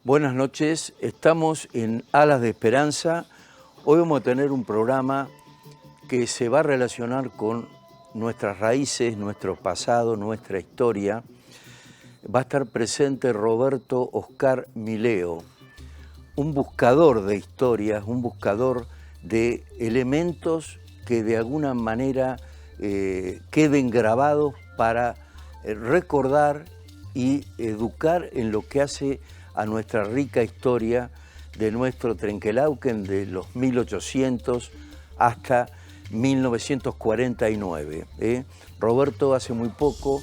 Buenas noches, estamos en Alas de Esperanza. Hoy vamos a tener un programa que se va a relacionar con nuestras raíces, nuestro pasado, nuestra historia. Va a estar presente Roberto Oscar Mileo, un buscador de historias, un buscador de elementos que de alguna manera queden grabados para recordar y educar en lo que hace a nuestra rica historia de nuestro Trenquelauquen de los 1800 hasta 1949. Roberto hace muy poco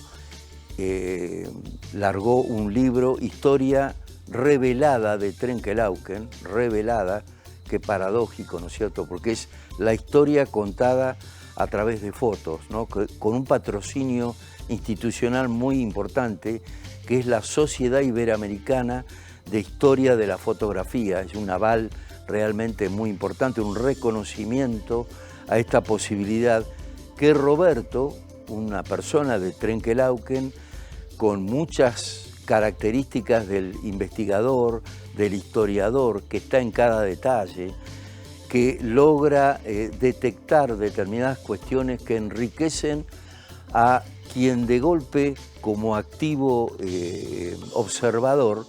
largó un libro, Historia Revelada de Trenquelauquen, revelada, qué paradójico, ¿no es cierto? Porque es la historia contada a través de fotos, ¿no? Con un patrocinio institucional muy importante, que es la Sociedad Iberoamericana de Historia de la Fotografía. Es un aval realmente muy importante, un reconocimiento a esta posibilidad que Roberto, una persona de Trenquelauquen, con muchas características del investigador, del historiador, que está en cada detalle, que logra detectar determinadas cuestiones que enriquecen a quien de golpe, como activo observador,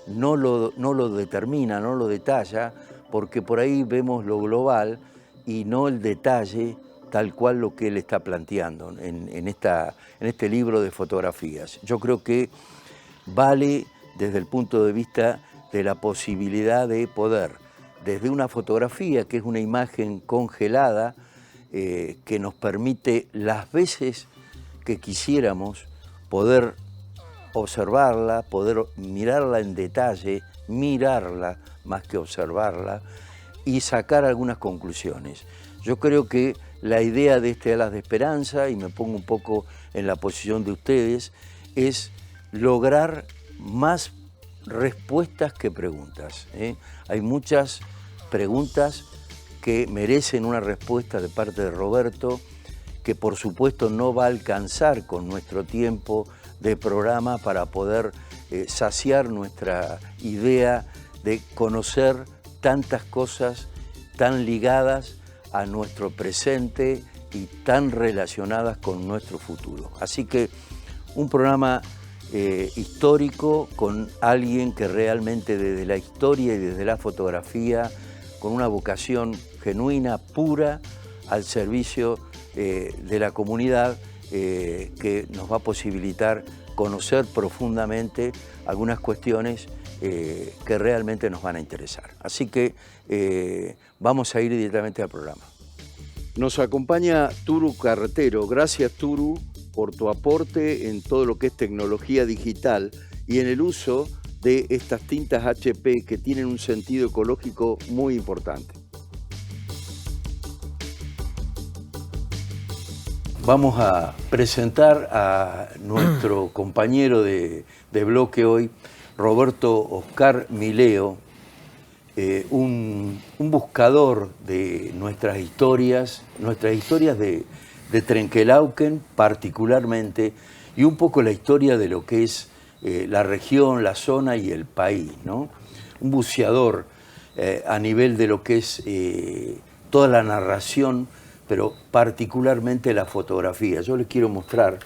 no lo determina, no lo detalla, porque por ahí vemos lo global y no el detalle tal cual lo que él está planteando en este libro de fotografías. Yo creo que vale desde el punto de vista de la posibilidad de poder, desde una fotografía, que es una imagen congelada, que nos permite las veces que quisiéramos poder observarla, poder mirarla en detalle, mirarla más que observarla y sacar algunas conclusiones. Yo creo que la idea de este Alas de Esperanza, y me pongo un poco en la posición de ustedes, es lograr más respuestas que preguntas. Hay muchas preguntas que merecen una respuesta de parte de Roberto, que por supuesto no va a alcanzar con nuestro tiempo de programa para poder saciar nuestra idea de conocer tantas cosas tan ligadas a nuestro presente y tan relacionadas con nuestro futuro. Así que un programa histórico con alguien que realmente desde la historia y desde la fotografía, con una vocación genuina, pura, al servicio de la comunidad, que nos va a posibilitar conocer profundamente algunas cuestiones que realmente nos van a interesar. Así que vamos a ir directamente al programa. Nos acompaña Turu Carretero. Gracias, Turu, por tu aporte en todo lo que es tecnología digital y en el uso de estas tintas HP que tienen un sentido ecológico muy importante. Vamos a presentar a nuestro compañero de bloque hoy, Roberto Oscar Mileo, un buscador de nuestras historias de Trenquelauquen particularmente, y un poco la historia de lo que es la región, la zona y el país, ¿no? Un buceador a nivel de lo que es toda la narración, pero particularmente la fotografía. Yo les quiero mostrar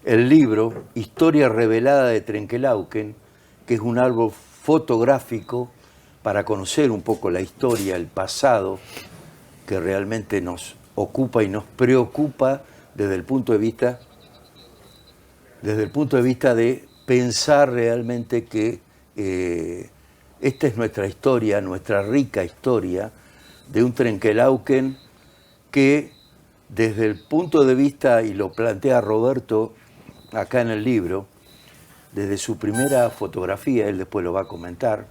el libro Historia Revelada de Trenquelauquen, que es un árbol fotográfico para conocer un poco la historia, el pasado, que realmente nos ocupa y nos preocupa desde el punto de vista de pensar realmente que esta es nuestra historia, nuestra rica historia, de un Trenquelauquen que desde el punto de vista, y lo plantea Roberto acá en el libro, desde su primera fotografía, él después lo va a comentar,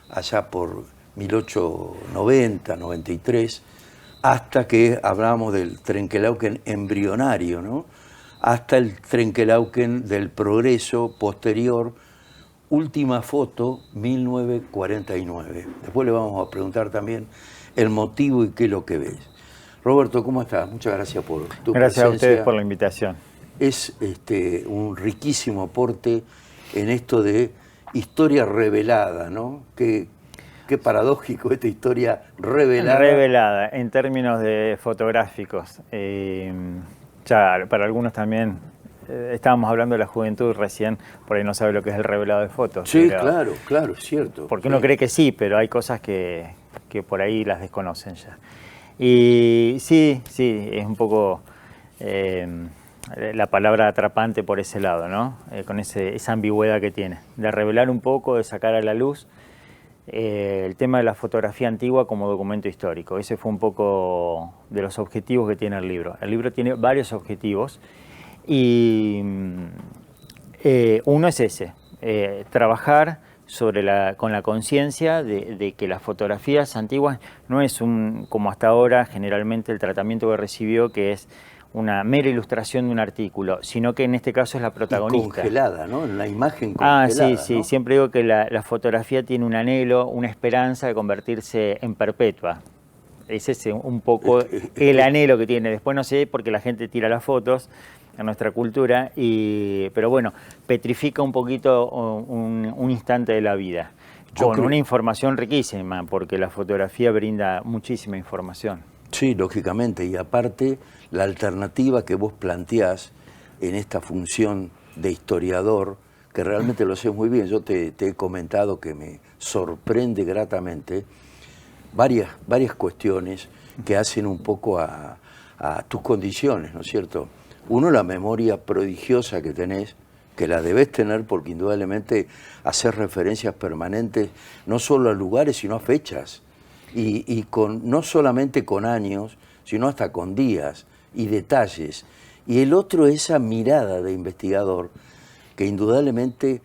allá por 1890, 93, hasta que hablamos del Trenquelauquen embrionario, ¿no? Hasta el Trenquelauquen del progreso posterior, última foto, 1949. Después le vamos a preguntar también el motivo y qué es lo que ves. Roberto, ¿cómo estás? Muchas gracias por tu presencia. Gracias a ustedes por la invitación. Es un riquísimo aporte en esto de historia revelada, ¿no? Qué paradójico esta historia revelada. Revelada en términos de fotográficos. Ya para algunos también, estábamos hablando de la juventud recién, por ahí no sabe lo que es el revelado de fotos. Sí, pero, claro, es cierto. porque uno cree que sí, pero hay cosas que por ahí las desconocen ya. Y sí, es un poco la palabra atrapante por ese lado, ¿no? Con esa ambigüedad que tiene, de revelar un poco, de sacar a la luz el tema de la fotografía antigua como documento histórico. Ese fue un poco de los objetivos que tiene el libro. El libro tiene varios objetivos y uno es ese, trabajar con la conciencia de que las fotografías antiguas no es como hasta ahora generalmente el tratamiento que recibió, que es una mera ilustración de un artículo, sino que en este caso es la protagonista. Y congelada, ¿no? La imagen congelada. Sí, ¿no? Siempre digo que la fotografía tiene un anhelo, una esperanza de convertirse en perpetua. Ese es un poco el anhelo que tiene. Después no sé, porque la gente tira las fotos en nuestra cultura, pero bueno, petrifica un poquito un instante de la vida. Con una información riquísima, porque la fotografía brinda muchísima información. Sí, lógicamente, y aparte la alternativa que vos planteás en esta función de historiador, que realmente lo sé muy bien, yo te he comentado que me sorprende gratamente varias cuestiones que hacen un poco a tus condiciones, ¿no es cierto? Uno, la memoria prodigiosa que tenés, que la debés tener porque indudablemente hacer referencias permanentes no solo a lugares, sino a fechas. Y no solamente con años, sino hasta con días y detalles. Y el otro, esa mirada de investigador que indudablemente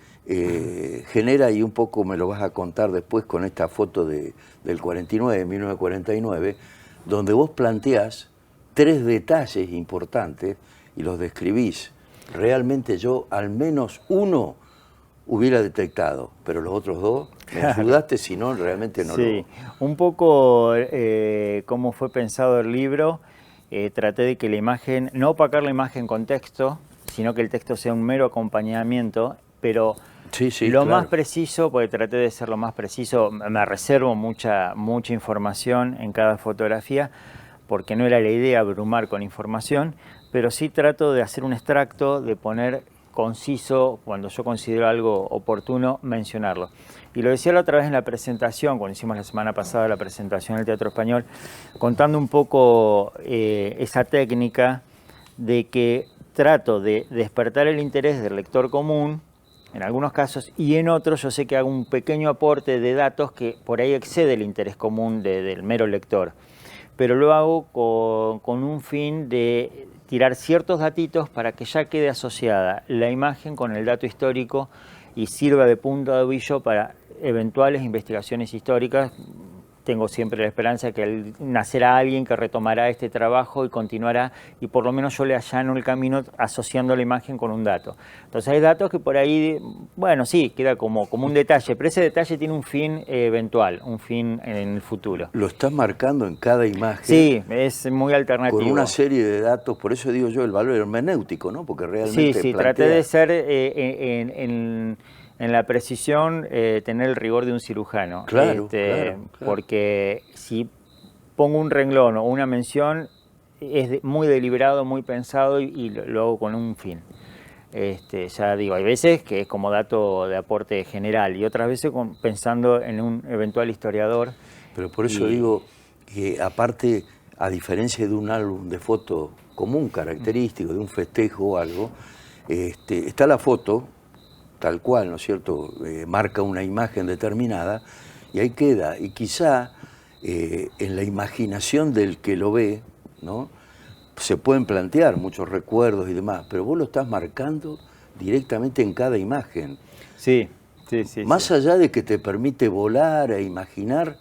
genera, y un poco me lo vas a contar después con esta foto del 1949, donde vos planteás 3 detalles importantes y los describís. Realmente yo al menos uno hubiera detectado, pero los otros 2 me ayudaste, si no, realmente no Sí, un poco cómo fue pensado el libro, traté de que la imagen, no opacar la imagen con texto, sino que el texto sea un mero acompañamiento, pero lo más preciso, porque traté de ser lo más preciso, me reservo mucha información en cada fotografía, porque no era la idea abrumar con información, pero sí trato de hacer un extracto, de poner conciso, cuando yo considero algo oportuno, mencionarlo. Y lo decía la otra vez en la presentación, cuando hicimos la semana pasada la presentación del Teatro Español, contando un poco esa técnica de que trato de despertar el interés del lector común, en algunos casos, y en otros yo sé que hago un pequeño aporte de datos que por ahí excede el interés común del mero lector. Pero lo hago con un fin de tirar ciertos datitos para que ya quede asociada la imagen con el dato histórico y sirva de punto de aviso para eventuales investigaciones históricas. Tengo siempre la esperanza de que nacerá alguien que retomará este trabajo y continuará, y por lo menos yo le allano el camino asociando la imagen con un dato. Entonces hay datos que por ahí, bueno, sí, queda como un detalle, pero ese detalle tiene un fin eventual, un fin en el futuro. Lo estás marcando en cada imagen. Sí, es muy alternativo. Con una serie de datos, por eso digo yo el valor hermenéutico, ¿no? Porque realmente sí, traté de ser en la precisión, tener el rigor de un cirujano. Claro. Porque si pongo un renglón o una mención, es muy deliberado, muy pensado y lo hago con un fin. Ya digo, hay veces que es como dato de aporte general y otras veces pensando en un eventual historiador. Pero por eso digo que aparte, a diferencia de un álbum de fotos común, característico, de un festejo o algo, está la foto tal cual, ¿no es cierto? Marca una imagen determinada y ahí queda. Y quizá en la imaginación del que lo ve, ¿no? Se pueden plantear muchos recuerdos y demás, pero vos lo estás marcando directamente en cada imagen. Sí. Más allá de que te permite volar e imaginar.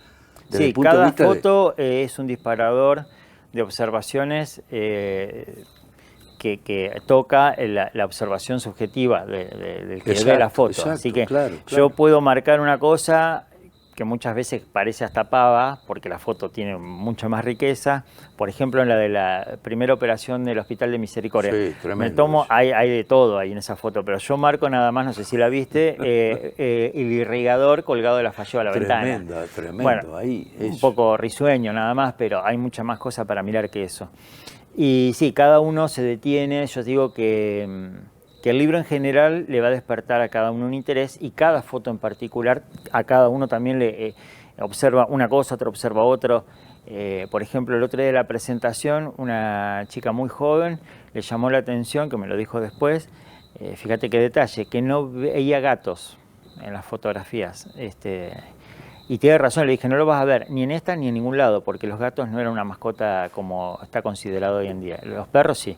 Sí, cada foto es un disparador de observaciones que toca la observación subjetiva del que ve la foto. Exacto, así que claro. yo puedo marcar una cosa que muchas veces parece hasta pava, porque la foto tiene mucha más riqueza. Por ejemplo, en la de la primera operación del Hospital de Misericordia. Sí, tremendo. Me tomo, hay de todo ahí en esa foto, pero yo marco nada más, no sé si la viste, el irrigador colgado de la falló a la ventana. Tremendo, bueno, ahí. Un poco risueño nada más, pero hay mucha más cosa para mirar que eso. Y sí, cada uno se detiene, yo digo que el libro en general le va a despertar a cada uno un interés y cada foto en particular a cada uno también le observa una cosa, otro observa otro. Por ejemplo, el otro día de la presentación, una chica muy joven le llamó la atención, que me lo dijo después, fíjate qué detalle, que no veía gatos en las fotografías. Y tiene razón, le dije, no lo vas a ver ni en esta ni en ningún lado, porque los gatos no eran una mascota como está considerado hoy en día. Los perros sí.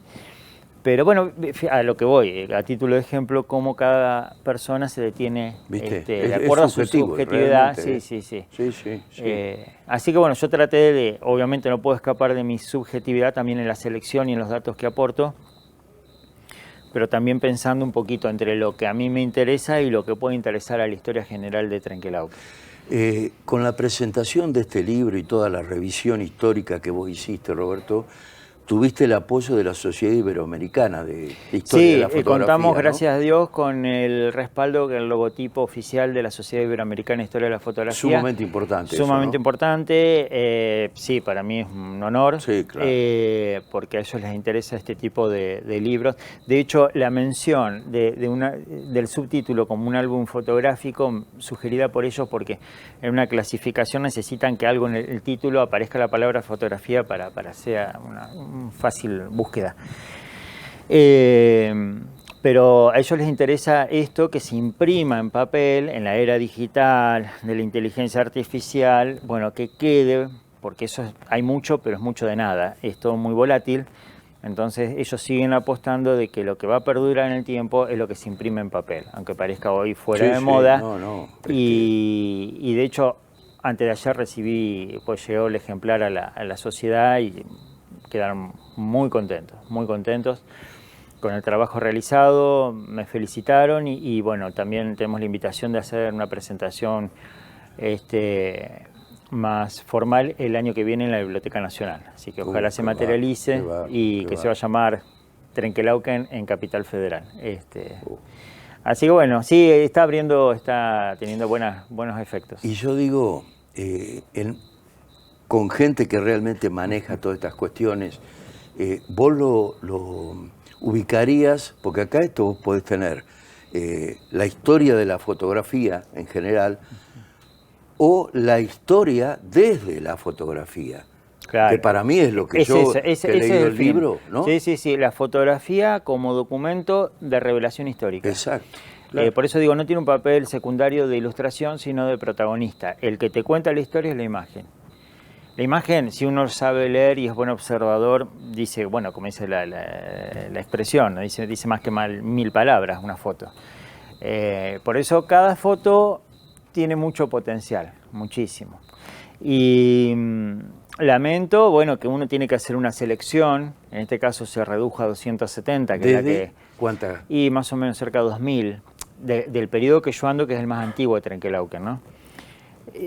Pero bueno, a lo que voy, a título de ejemplo, cómo cada persona se detiene de acuerdo a su subjetividad. Sí. Así que bueno, yo traté de, obviamente no puedo escapar de mi subjetividad también en la selección y en los datos que aporto, pero también pensando un poquito entre lo que a mí me interesa y lo que puede interesar a la historia general de Trenquelauquen. Con la presentación de este libro y toda la revisión histórica que vos hiciste, Roberto, tuviste el apoyo de la Sociedad Iberoamericana de Historia de la Fotografía. Sí, contamos, ¿no? gracias a Dios, con el respaldo, el logotipo oficial de la Sociedad Iberoamericana de Historia de la Fotografía. Sumamente importante. Sumamente eso, ¿no? importante, sí, para mí es un honor, sí, claro. porque a ellos les interesa este tipo de libros. De hecho, la mención del subtítulo como un álbum fotográfico, sugerida por ellos, porque en una clasificación necesitan que algo en el título aparezca la palabra fotografía para sea una fácil búsqueda. Pero a ellos les interesa esto, que se imprima en papel en la era digital, de la inteligencia artificial, bueno, que quede, porque eso hay mucho, pero es mucho de nada, es todo muy volátil. Entonces ellos siguen apostando de que lo que va a perdurar en el tiempo es lo que se imprime en papel, aunque parezca hoy fuera de moda. Y de hecho, antes de ayer llegó el ejemplar a la sociedad y quedaron muy contentos con el trabajo realizado, me felicitaron y bueno, también tenemos la invitación de hacer una presentación más formal el año que viene en la Biblioteca Nacional. Así que ojalá se materialice y que se va a llamar Trenquelauquen en Capital Federal. Así que bueno, sí, está teniendo buenos efectos. Y yo digo, con gente que realmente maneja todas estas cuestiones, vos lo ubicarías, porque acá esto vos podés tener la historia de la fotografía en general o la historia desde la fotografía. Claro. Que para mí es lo que he leído el libro, ¿no? Sí, la fotografía como documento de revelación histórica. Exacto. Claro. Por eso digo, no tiene un papel secundario de ilustración, sino de protagonista. El que te cuenta la historia es la imagen. La imagen, si uno sabe leer y es buen observador, dice, bueno, como dice la expresión, ¿no? dice más que 1000 palabras una foto. Por eso cada foto tiene mucho potencial, muchísimo. Y lamento, bueno, que uno tiene que hacer una selección, en este caso se redujo a 270, que es la que... ¿Cuántas? Y más o menos cerca de 2000, del periodo que yo ando, que es el más antiguo de Trenquelauquen, ¿no?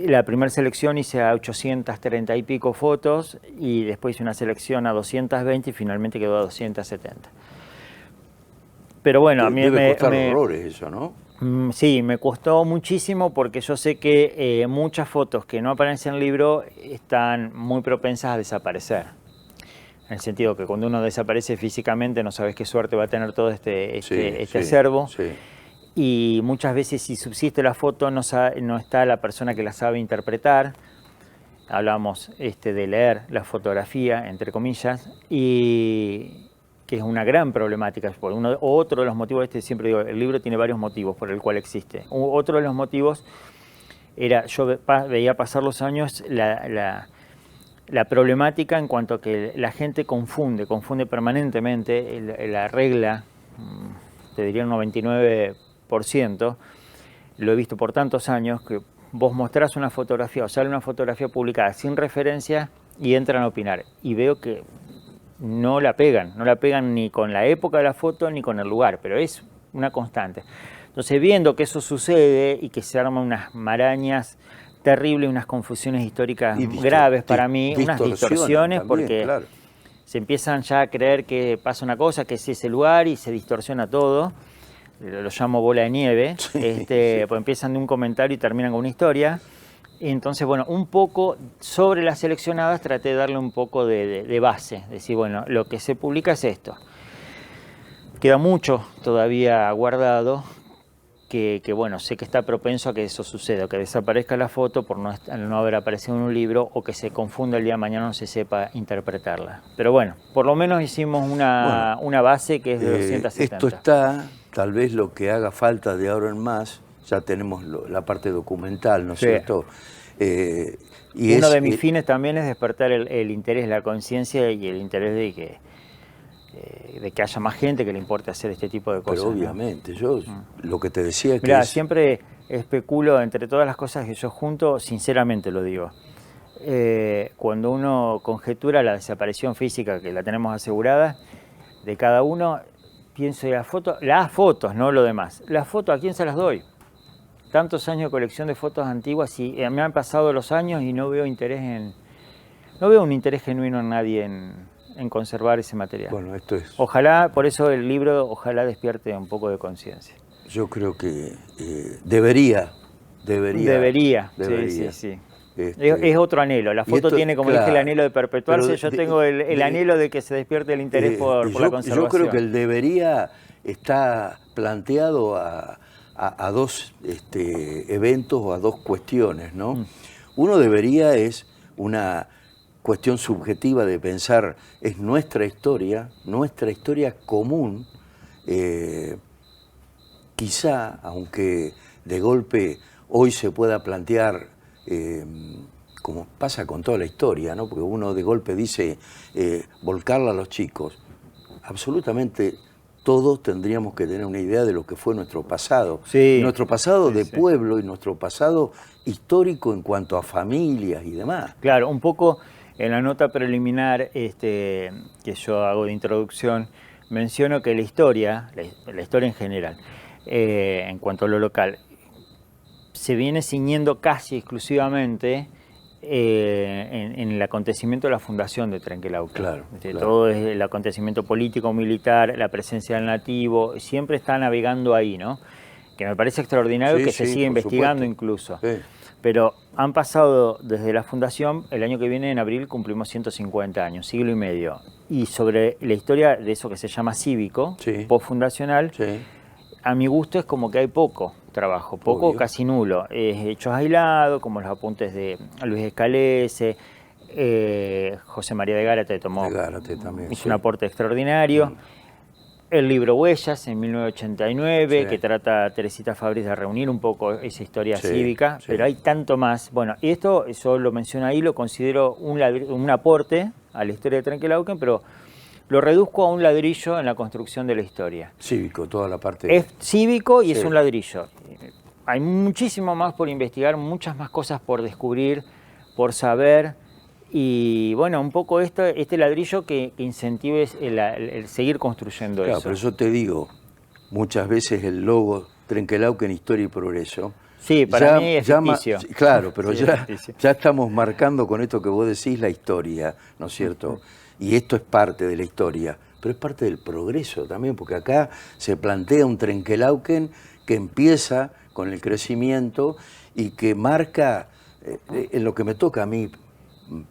La primera selección hice a 830 y pico fotos y después hice una selección a 220 y finalmente quedó a 270. Pero bueno, a mí debe costar horrores eso, ¿no? Sí, me costó muchísimo porque yo sé que muchas fotos que no aparecen en el libro están muy propensas a desaparecer. En el sentido que cuando uno desaparece físicamente no sabes qué suerte va a tener todo este acervo. Sí. Y muchas veces si subsiste la foto no está la persona que la sabe interpretar. Hablamos de leer la fotografía, entre comillas, y que es una gran problemática. Otro de los motivos, siempre digo, el libro tiene varios motivos por el cual existe. Otro de los motivos era, yo veía pasar los años la problemática en cuanto a que la gente confunde permanentemente la regla, te diría un 99%, lo he visto por tantos años, que vos mostrás una fotografía o sale una fotografía publicada sin referencia y entran a opinar. Y veo que no la pegan ni con la época de la foto ni con el lugar, pero es una constante. Entonces, viendo que eso sucede y que se arman unas marañas terrible, unas confusiones históricas Y graves para mí, unas distorsiones, también, porque claro. se empiezan ya a creer que pasa una cosa, que es ese lugar y se distorsiona todo. Lo llamo bola de nieve, Sí, pues empiezan de un comentario y terminan con una historia. Y entonces, bueno, un poco sobre las seleccionadas traté de darle un poco de base, decir, bueno, lo que se publica es esto. Queda mucho todavía guardado, que bueno, sé que está propenso a que eso suceda, que desaparezca la foto por no haber aparecido en un libro o que se confunda el día de mañana, no se sepa interpretarla. Pero bueno, por lo menos hicimos una base que es de 270. Esto está, tal vez lo que haga falta de ahora en más, ya tenemos la parte documental, ¿no es cierto? Y uno de mis fines también es despertar el interés, la conciencia y el interés de que haya más gente que le importe hacer este tipo de cosas. Pero obviamente, ¿no? Yo lo que te decía es que... Mirá, siempre especulo entre todas las cosas que yo junto, sinceramente lo digo. Cuando uno conjetura la desaparición física, que la tenemos asegurada, de cada uno, pienso en las fotos, no lo demás. Las fotos, ¿a quién se las doy? Tantos años de colección de fotos antiguas y me han pasado los años y no veo un interés genuino en nadie en conservar ese material. Bueno, esto es... Ojalá, por eso el libro, ojalá despierte un poco de conciencia. Yo creo que debería. Sí. Es otro anhelo. La foto tiene, como dije, el anhelo de perpetuarse. Yo tengo el anhelo de que se despierte el interés por la conservación. Yo creo que el debería está planteado a dos eventos o a dos cuestiones, ¿no? Uno debería es una cuestión subjetiva de pensar, es nuestra historia común, quizá, aunque de golpe hoy se pueda plantear, como pasa con toda la historia, ¿no? Porque uno de golpe dice volcarla a los chicos, absolutamente todos tendríamos que tener una idea de lo que fue nuestro pasado. Sí, nuestro pasado de pueblo y nuestro pasado histórico en cuanto a familias y demás. Claro, un poco en la nota preliminar que yo hago de introducción, menciono que la historia en general, en cuanto a lo local, se viene ciñendo casi exclusivamente en el acontecimiento de la fundación de Trenquelauquen. Claro. Todo es el acontecimiento político, militar, la presencia del nativo, siempre está navegando ahí, ¿no? Que me parece extraordinario que se siga investigando incluso. Sí. Pero han pasado desde la fundación, el año que viene, en abril, cumplimos 150 años, siglo y medio. Y sobre la historia de eso que se llama cívico, postfundacional, a mi gusto es como que hay poco trabajo, casi nulo. Hechos aislados, como los apuntes de Luis Escalese, José María de Gárate hizo un aporte extraordinario. El libro Huellas, en 1989, que trata a Teresita Fabris de reunir un poco esa historia cívica, pero hay tanto más. Bueno, y esto, yo lo menciono ahí, lo considero un aporte a la historia de Trenquelauquen, pero lo reduzco a un ladrillo en la construcción de la historia. Cívico, toda la parte... Es cívico y es un ladrillo. Hay muchísimo más por investigar, muchas más cosas por descubrir, por saber. Y bueno, un poco este ladrillo que incentive el seguir construyendo eso. Pero yo te digo, muchas veces el logo Trenquelauquen, Historia y Progreso... Sí, para mí es ficticio. Claro, pero ya estamos marcando con esto que vos decís la historia, ¿no es cierto? Y esto es parte de la historia, pero es parte del progreso también, porque acá se plantea un Trenquelauquen que empieza con el crecimiento y que marca, en lo que me toca a mí,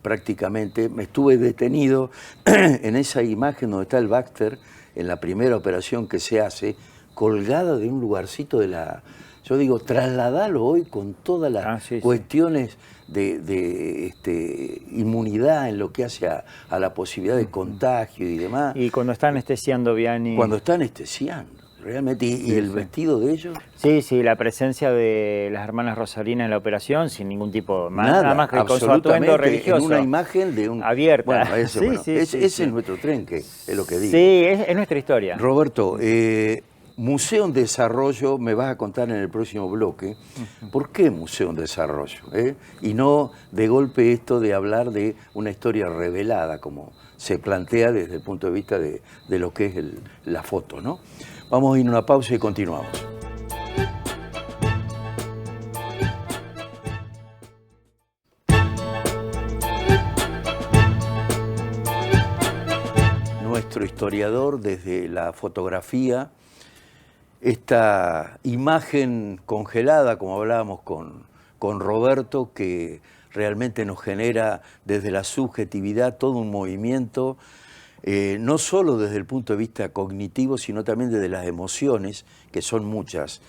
prácticamente, me estuve detenido en esa imagen donde está el Baxter, en la primera operación que se hace, colgada de un lugarcito de la... Yo digo, trasladalo hoy con todas las cuestiones de inmunidad en lo que hace a la posibilidad de contagio y demás. Y cuando está anestesiando Vianney... Cuando está anestesiando. Realmente, ¿y el vestido de ellos? Sí, la presencia de las hermanas Rosarinas en la operación, sin ningún tipo, nada más que con su atuendo religioso. En una imagen de un... abierta. Bueno, ese es nuestro Trenque, es lo que digo. Sí, es nuestra historia. Roberto, Museo en Desarrollo, me vas a contar en el próximo bloque. ¿Por qué Museo en Desarrollo? Y no de golpe esto de hablar de una historia revelada, como se plantea desde el punto de vista de lo que es la foto, ¿no? Vamos a ir a una pausa y continuamos. nuestro historiador desde la fotografía, esta imagen congelada, como hablábamos con Roberto, que realmente nos genera desde la subjetividad todo un movimiento, no solo desde el punto de vista cognitivo, sino también desde las emociones, que son muchas.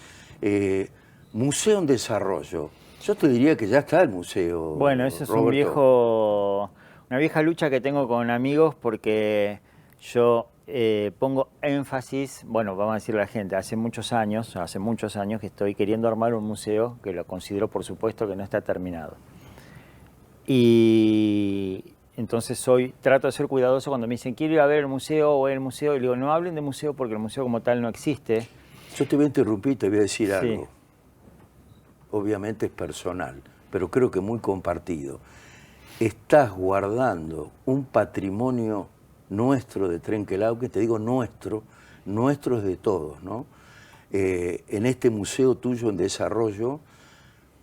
Museo en desarrollo. Yo te diría que ya está el museo. Bueno, eso es Roberto. una vieja lucha que tengo con amigos porque yo pongo énfasis, bueno, vamos a decirle a la gente, hace muchos años que estoy queriendo armar un museo que lo considero, por supuesto, que no está terminado. Y entonces trato de ser cuidadoso cuando me dicen, quiero ir a ver el museo o el museo, y digo, no hablen de museo porque el museo como tal no existe. Yo te voy a interrumpir y te voy a decir Sí. algo. Obviamente es personal, pero creo que muy compartido. Estás guardando un patrimonio nuestro de Trenquelauquen, te digo nuestro es de todos, ¿no? En este museo tuyo en desarrollo,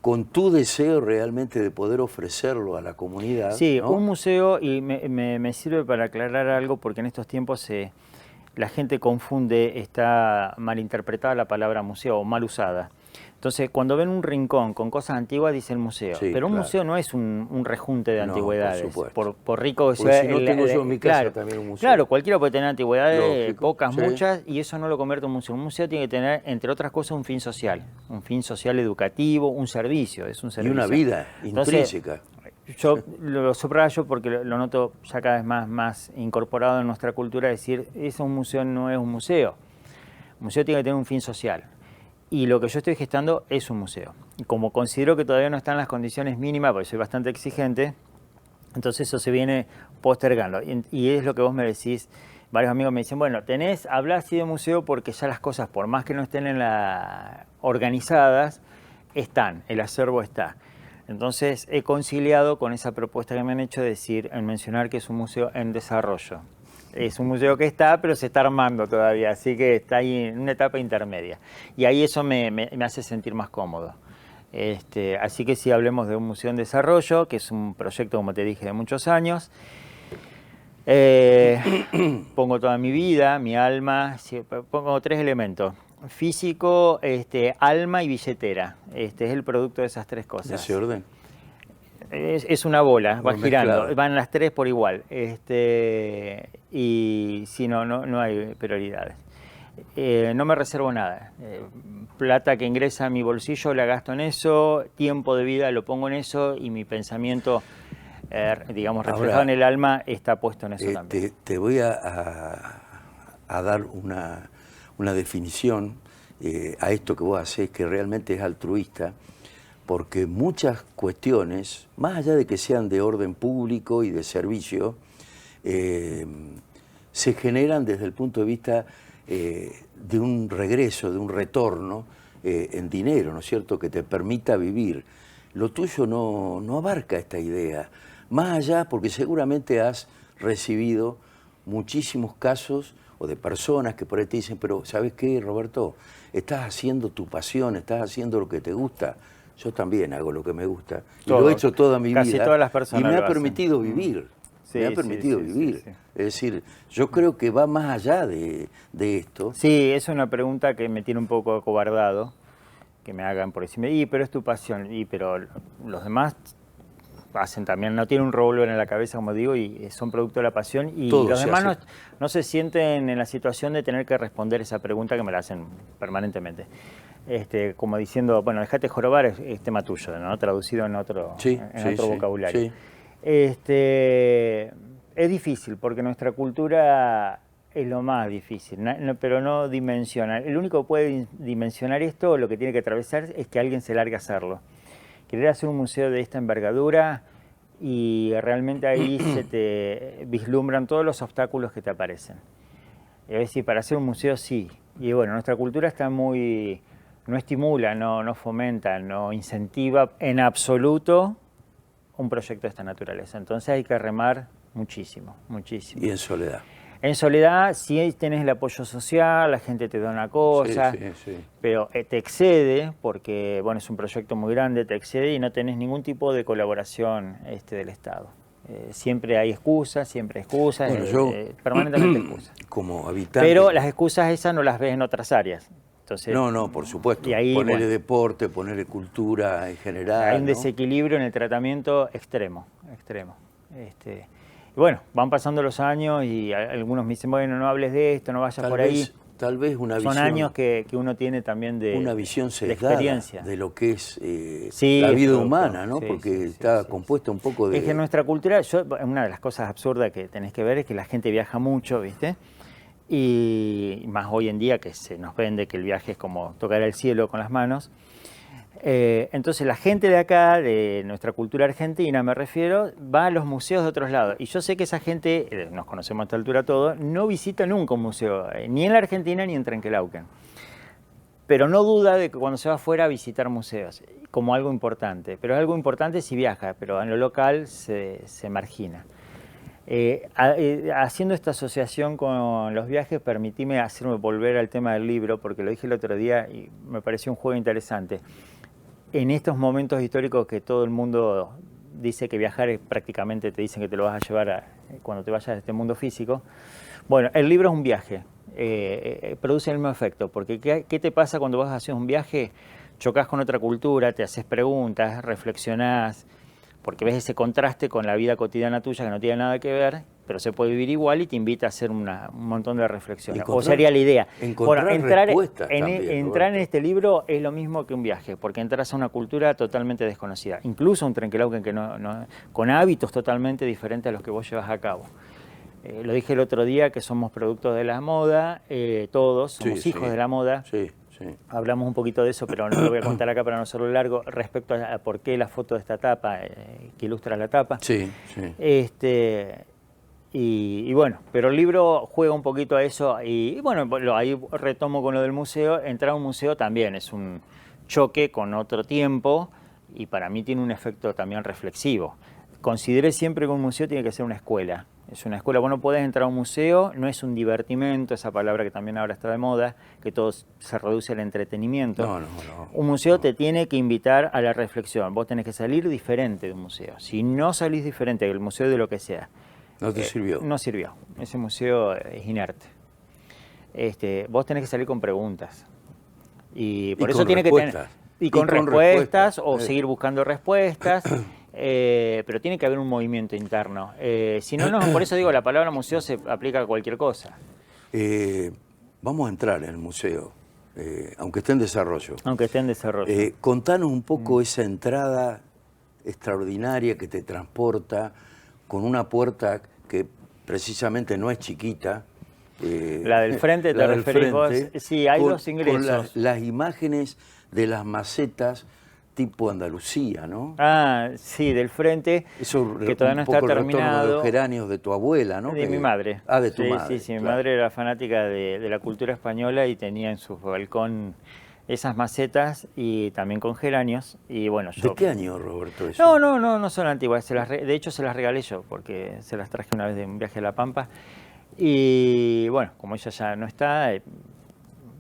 con tu deseo realmente de poder ofrecerlo a la comunidad. Sí, ¿no? un museo, y me sirve para aclarar algo, porque en estos tiempos la gente confunde, está malinterpretada la palabra museo o mal usada. Entonces, cuando ven un rincón con cosas antiguas, dicen museo. Sí, Pero un claro. museo no es un rejunte de No, antigüedades. por supuesto. Por rico que Porque sea. si no tengo yo en mi casa claro, también un museo. claro, cualquiera puede tener antigüedades, Lógico, pocas, sí. muchas, y eso no lo convierte en un museo. Un museo tiene que tener, entre otras cosas, un fin social educativo, un servicio. Es un Y servicio. una vida Entonces, intrínseca. yo lo subrayo porque lo noto ya cada vez más incorporado en nuestra cultura, decir, eso un museo no es un museo. Un museo tiene que tener un fin social. Y lo que yo estoy gestando es un museo. Y como considero que todavía no están las condiciones mínimas, porque soy bastante exigente, entonces eso se viene postergando. Y es lo que vos me decís. Varios amigos me dicen, bueno, hablás así de museo porque ya las cosas, por más que no estén organizadas, están, el acervo está. Entonces he conciliado con esa propuesta que me han hecho de mencionar que es un museo en desarrollo. Es un museo que está, pero se está armando todavía, así que está ahí en una etapa intermedia. Y ahí eso me hace sentir más cómodo. Así que sí, hablemos de un museo en desarrollo, que es un proyecto, como te dije, de muchos años. Pongo toda mi vida, mi alma, pongo 3 elementos. Físico, alma y billetera. Es el producto de esas 3 cosas. ¿De ese orden? Es una bola, va girando, Mezclado. van las 3 por igual. Y si no hay prioridades. No me reservo nada. Plata que ingresa a mi bolsillo la gasto en eso, tiempo de vida lo pongo en eso y mi pensamiento, digamos, reflejado en el alma, está puesto en eso también. Te voy a dar una definición a esto que vos hacés, que realmente es altruista, porque muchas cuestiones, más allá de que sean de orden público y de servicio, se generan desde el punto de vista de un regreso, de un retorno en dinero, ¿no es cierto?, que te permita vivir. Lo tuyo no abarca esta idea, más allá porque seguramente has recibido muchísimos casos o de personas que por ahí te dicen, pero ¿sabes qué, Roberto? Estás haciendo tu pasión, estás haciendo lo que te gusta. Yo también hago lo que me gusta. Y lo he hecho toda mi vida. Casi todas las personas y me lo ha permitido vivir. Sí, me ha permitido vivir. Sí. Es decir, yo creo que va más allá de esto. Sí, es una pregunta que me tiene un poco acobardado, que me hagan por decirme, pero es tu pasión, pero los demás hacen también, no tienen un revólver en la cabeza, como digo, y son producto de la pasión, y Todo los se demás hace. no se sienten en la situación de tener que responder esa pregunta que me la hacen permanentemente. Como diciendo, bueno, dejate jorobar, es tema tuyo, ¿no? Traducido en otro vocabulario. Sí. Es difícil, porque nuestra cultura es lo más difícil, pero no dimensiona. El único que puede dimensionar esto, lo que tiene que atravesar, es que alguien se largue a hacerlo. Querer hacer un museo de esta envergadura y realmente ahí se te vislumbran todos los obstáculos que te aparecen. Es decir, para hacer un museo sí. Y bueno, nuestra cultura está no estimula, no fomenta, no incentiva en absoluto un proyecto de esta naturaleza. Entonces hay que remar muchísimo, muchísimo. Y en soledad. En soledad, sí tenés el apoyo social, la gente te da una cosa, Sí. pero te excede, porque bueno, es un proyecto muy grande, te excede y no tenés ningún tipo de colaboración del Estado. Siempre hay excusas, Bueno, yo, permanentemente excusas. como habitante... Pero las excusas esas no las ves en otras áreas. Entonces, No, por supuesto. Y ahí, Ponerle deporte, ponerle cultura en general. Hay un ¿no? desequilibrio en el tratamiento extremo. Y bueno, van pasando los años y algunos me dicen, bueno, no hables de esto, no vayas por ahí. Tal vez una Son visión... años que uno tiene también una visión de sesgada experiencia. de lo que es Sí, la es vida producto. humana, ¿no? Sí, Porque está compuesta un poco de... Es que en nuestra cultura, una de las cosas absurdas que tenés que ver es que la gente viaja mucho, ¿viste? Y más hoy en día que se nos vende que el viaje es como tocar el cielo con las manos. Entonces la gente de acá, de nuestra cultura argentina me refiero, va a los museos de otros lados. Y yo sé que esa gente, nos conocemos a esta altura todos, no visita nunca un museo, ni en la Argentina ni en Trenquelauquen. Pero no duda de que cuando se va afuera a visitar museos, como algo importante. Pero es algo importante si viaja, pero en lo local se margina. Haciendo esta asociación con los viajes, permitíme hacerme volver al tema del libro, porque lo dije el otro día y me pareció un juego interesante. En estos momentos históricos que todo el mundo dice que viajar es prácticamente, te dicen que te lo vas a llevar cuando te vayas a este mundo físico. Bueno, el libro es un viaje, produce el mismo efecto, porque ¿qué te pasa cuando vas a hacer un viaje? Chocas con otra cultura, te haces preguntas, reflexionás, porque ves ese contraste con la vida cotidiana tuya que no tiene nada que ver, pero se puede vivir igual y te invita a hacer un montón de reflexiones. O sería la idea. Bueno, entrar en este libro es lo mismo que un viaje, porque entras a una cultura totalmente desconocida, incluso un Trenquelauquen que con hábitos totalmente diferentes a los que vos llevas a cabo. Lo dije el otro día que somos productos de la moda, todos somos hijos de la moda. Sí. Hablamos un poquito de eso, pero no lo voy a contar acá para no hacerlo largo, respecto a por qué la foto de esta tapa, que ilustra la tapa. Sí. Y bueno, pero el libro juega un poquito a eso y bueno, ahí retomo con lo del museo. Entrar a un museo también es un choque con otro tiempo y para mí tiene un efecto también reflexivo. Consideré siempre que un museo tiene que ser una escuela. Es una escuela, vos no podés entrar a un museo, no es un divertimento, esa palabra que también ahora está de moda, que todo se reduce al entretenimiento. No. Un museo te tiene que invitar a la reflexión, vos tenés que salir diferente de un museo. Si no salís diferente del museo de lo que sea, no te sirvió. No sirvió, ese museo es inerte. Vos tenés que salir con preguntas. Y por eso tiene que tener... Y con respuestas, o seguir buscando respuestas. Pero tiene que haber un movimiento interno. Si no, por eso digo, la palabra museo se aplica a cualquier cosa. Vamos a entrar en el museo, aunque esté en desarrollo. Aunque esté en desarrollo. Contanos un poco esa entrada extraordinaria que te transporta con una puerta que precisamente no es chiquita. La del frente, te referís vos. Sí, hay dos ingresos. Con las imágenes de las macetas tipo Andalucía, ¿no? Ah, sí, del frente, eso, que todavía no está terminado. De los geranios de tu abuela, ¿no? De mi madre. Ah, de tu madre. Sí, mi madre era fanática de la cultura española y tenía en su balcón esas macetas y también con geranios. Y bueno, ¿De qué año, Roberto, eso? No son antiguas. De hecho, se las regalé yo, porque se las traje una vez de un viaje a La Pampa. Y bueno, como ella ya no está,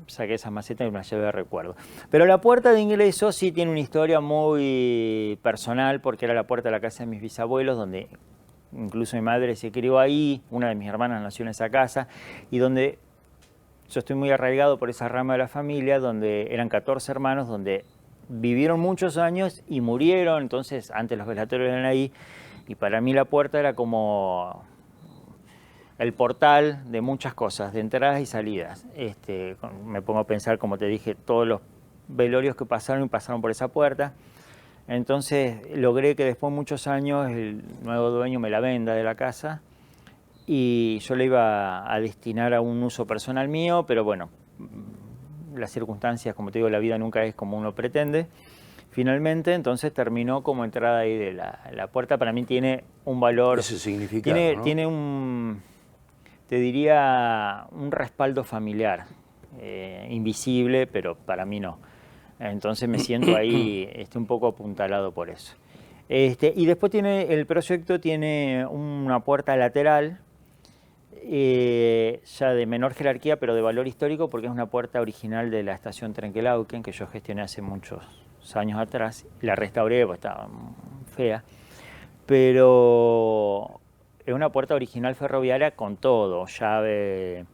saqué esas macetas y me las llevé de recuerdo. Pero la puerta de ingreso sí tiene una historia muy personal, porque era la puerta de la casa de mis bisabuelos, donde incluso mi madre se crió ahí, una de mis hermanas nació en esa casa, y donde yo estoy muy arraigado por esa rama de la familia, donde eran 14 hermanos, donde vivieron muchos años y murieron, entonces antes los velatorios eran ahí, y para mí la puerta era como el portal de muchas cosas, de entradas y salidas. Me pongo a pensar, como te dije, todos los velorios que pasaron por esa puerta. Entonces logré que después de muchos años el nuevo dueño me la venda de la casa y yo la iba a destinar a un uso personal mío, pero bueno, las circunstancias, como te digo, la vida nunca es como uno pretende. Finalmente, entonces terminó como entrada ahí de la puerta. Para mí tiene un valor. Ese significado, ¿no? Tiene un, te diría, un respaldo familiar, invisible, pero para mí no. Entonces me siento ahí un poco apuntalado por eso. Y después el proyecto tiene una puerta lateral, ya de menor jerarquía, pero de valor histórico, porque es una puerta original de la estación Trenquelauquen, que yo gestioné hace muchos años atrás. La restauré porque estaba fea. pero es una puerta original ferroviaria con todo, llave,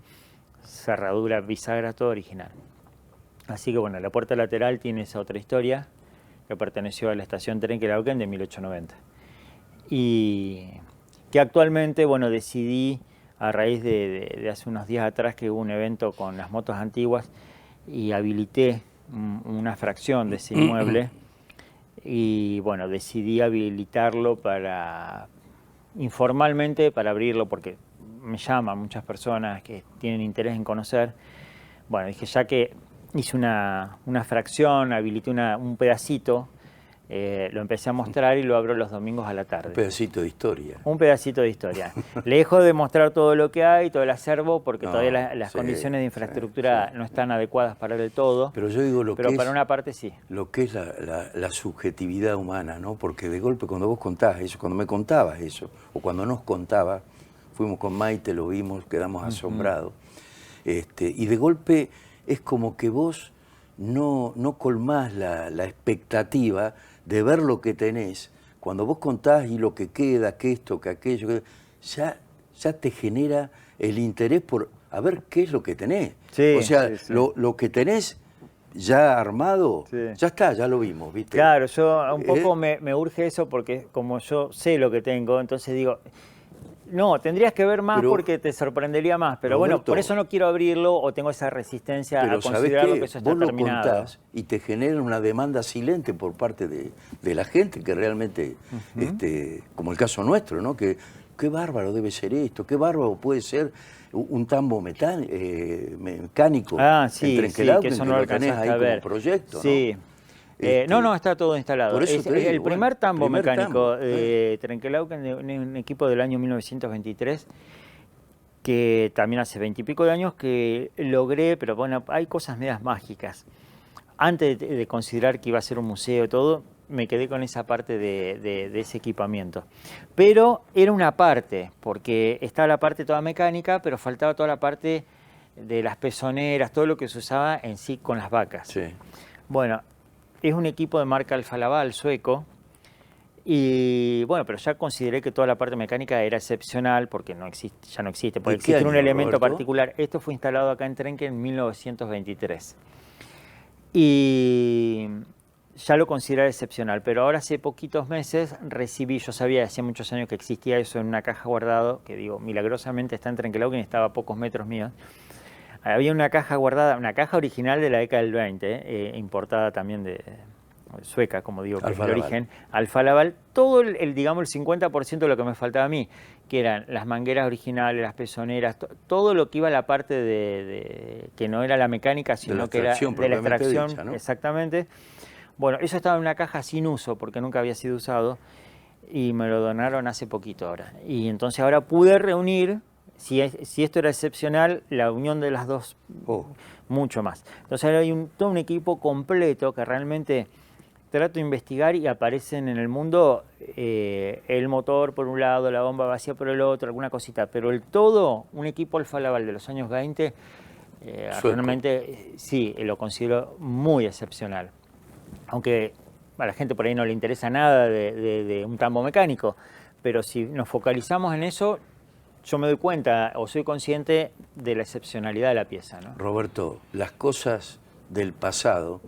cerradura, bisagra, todo original. Así que bueno, la puerta lateral tiene esa otra historia que perteneció a la estación Trenquelauquen de 1890. Y que actualmente, bueno, decidí, a raíz de hace unos días atrás que hubo un evento con las motos antiguas y habilité una fracción de ese inmueble y bueno, decidí habilitarlo para, informalmente, para abrirlo porque me llaman muchas personas que tienen interés en conocer. Bueno, dije, ya que hice una fracción, habilité un pedacito, lo empecé a mostrar y lo abro los domingos a la tarde. Un pedacito de historia. Un pedacito de historia. Lejos de mostrar todo lo que hay, todo el acervo, porque No, todavía las sí, condiciones de infraestructura sí. no están adecuadas para el todo. Pero yo digo pero para una parte sí. Lo que es la subjetividad humana, ¿no? Porque de golpe cuando vos contás eso, cuando me contabas eso, o cuando nos contabas, fuimos con Maite, lo vimos, quedamos asombrados, y de golpe es como que vos no colmás la expectativa de ver lo que tenés. Cuando vos contás y lo que queda, que esto, que aquello, ya te genera el interés por a ver qué es lo que tenés. Sí, o sea, sí, sí. Lo que tenés ya armado, Sí. ya está, ya lo vimos, ¿viste? Claro, yo un poco me urge eso porque como yo sé lo que tengo, entonces digo, no, tendrías que ver más porque te sorprendería más, pero Roberto, bueno, por eso no quiero abrirlo o tengo esa resistencia a pero considerarlo que eso está vos lo terminado. contás y te genera una demanda silente por parte de la gente que realmente, como el caso nuestro, ¿no? Que qué bárbaro debe ser esto, qué bárbaro puede ser un tambo mecánico Sí, en Trenquelauquen, que eso que no lo tenés alcanzaste ahí a ver. como proyecto, Sí. ¿no? No, está todo instalado. Por eso Es te digo, el primer tambo primer mecánico tambo, de Trenquelauquen, de un equipo del año 1923, que también hace 20 y pico de años que logré, pero bueno, hay cosas medias mágicas. Antes de considerar que iba a ser un museo y todo, me quedé con esa parte de ese equipamiento. Pero era una parte, porque estaba la parte toda mecánica, pero faltaba toda la parte de las pezoneras, todo lo que se usaba en sí con las vacas. Sí. Bueno, es un equipo de marca Alfa Laval, sueco, y bueno, pero ya consideré que toda la parte mecánica era excepcional porque ya no existe, puede existir un elemento particular. Esto fue instalado acá en Trenque en 1923. Y ya lo consideré excepcional, pero ahora hace poquitos meses recibí, yo sabía, hacía muchos años que existía eso en una caja guardado, que digo, milagrosamente está en Trenquelauquen y estaba a pocos metros míos. Había una caja guardada, una caja original de la década del 20, importada también de sueca, como digo, que es el origen, Alfa Laval, todo digamos, el 50% de lo que me faltaba a mí, que eran las mangueras originales, las pezoneras, todo lo que iba a la parte que no era la mecánica, sino que era de la extracción, dicha, ¿no? Exactamente. Bueno, eso estaba en una caja sin uso, porque nunca había sido usado, y me lo donaron hace poquito ahora. Y entonces ahora pude reunir, si esto era excepcional, la unión de las dos, mucho más. Entonces ahora hay todo un equipo completo que realmente trato de investigar y aparecen en el mundo el motor por un lado, la bomba vacía por el otro, alguna cosita, pero el todo, un equipo Alfa Laval de los años 20, realmente sí, lo considero muy excepcional. Aunque a la gente por ahí no le interesa nada de un tambo mecánico, pero si nos focalizamos en eso, yo me doy cuenta o soy consciente de la excepcionalidad de la pieza, ¿no? Roberto, las cosas del pasado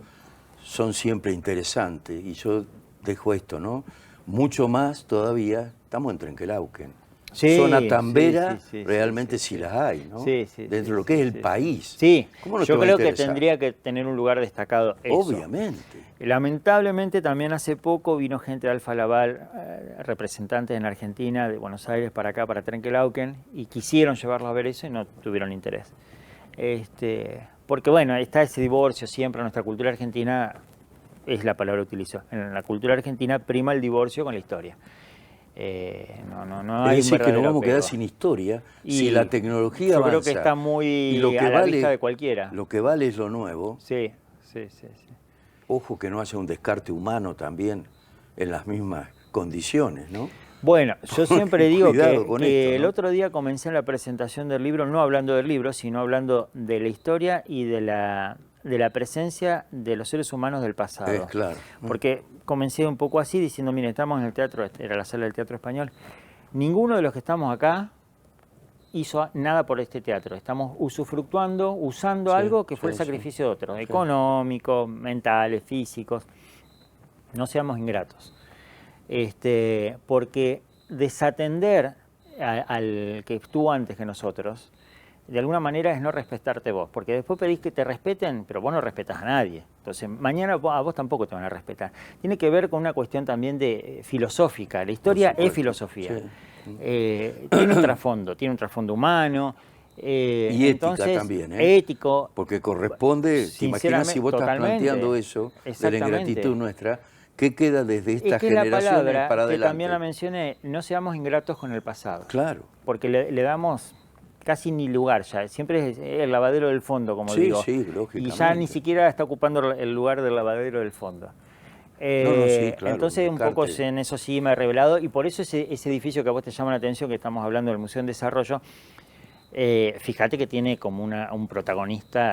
son siempre interesantes y yo dejo esto, ¿no? Mucho más todavía, estamos en Trenquelauquen. Sí, Zona tambera, sí, realmente sí las hay, ¿no? Sí, dentro de lo que es el país. Sí, ¿Cómo no yo te va a creo que interesar? tendría que tener un lugar destacado eso. Obviamente. Lamentablemente también hace poco vino gente de Alfa Laval, representantes en Argentina, de Buenos Aires para acá, para Trenquelauquen, y quisieron llevarlo a ver eso y no tuvieron interés. Porque bueno, está ese divorcio siempre en nuestra cultura argentina, es la palabra que utilizo. En la cultura argentina prima el divorcio con la historia. No hay es decir, que nos vamos a quedar apego. sin historia Y si la tecnología yo avanza. creo que está muy y lo que a la vale, vista de cualquiera. Lo que vale es lo nuevo. Sí. Ojo que no haya un descarte humano también en las mismas condiciones, ¿no? Bueno, yo siempre digo que esto, ¿no? el otro día comencé la presentación del libro, no hablando del libro, sino hablando de la historia y de la de la presencia de los seres humanos del pasado. Claro. Porque comencé un poco así, diciendo, mire, estamos en el teatro, era la sala del Teatro Español, ninguno de los que estamos acá hizo nada por este teatro. Estamos usufructuando, usando algo que fue el sacrificio de otros, económicos, mentales, físicos. No seamos ingratos. Porque desatender al que estuvo antes que nosotros, de alguna manera es no respetarte vos, porque después pedís que te respeten, pero vos no respetás a nadie. Entonces, mañana a vos tampoco te van a respetar. Tiene que ver con una cuestión también de filosófica. La historia es filosofía. Tiene un trasfondo humano. Y entonces, ética también, ético. Porque corresponde, te imaginas si vos estás planteando eso de la ingratitud nuestra, ¿qué queda desde estas generaciones la palabra, para adelante? Que también la mencioné, no seamos ingratos con el pasado. Claro. Porque le damos casi ni lugar ya, siempre es el lavadero del fondo, como digo. Sí, lógicamente. Y ya ni siquiera está ocupando el lugar del lavadero del fondo. Claro, entonces un poco en eso sí me he revelado, y por eso ese edificio que a vos te llama la atención, que estamos hablando del Museo en Desarrollo, fíjate que tiene como un protagonista.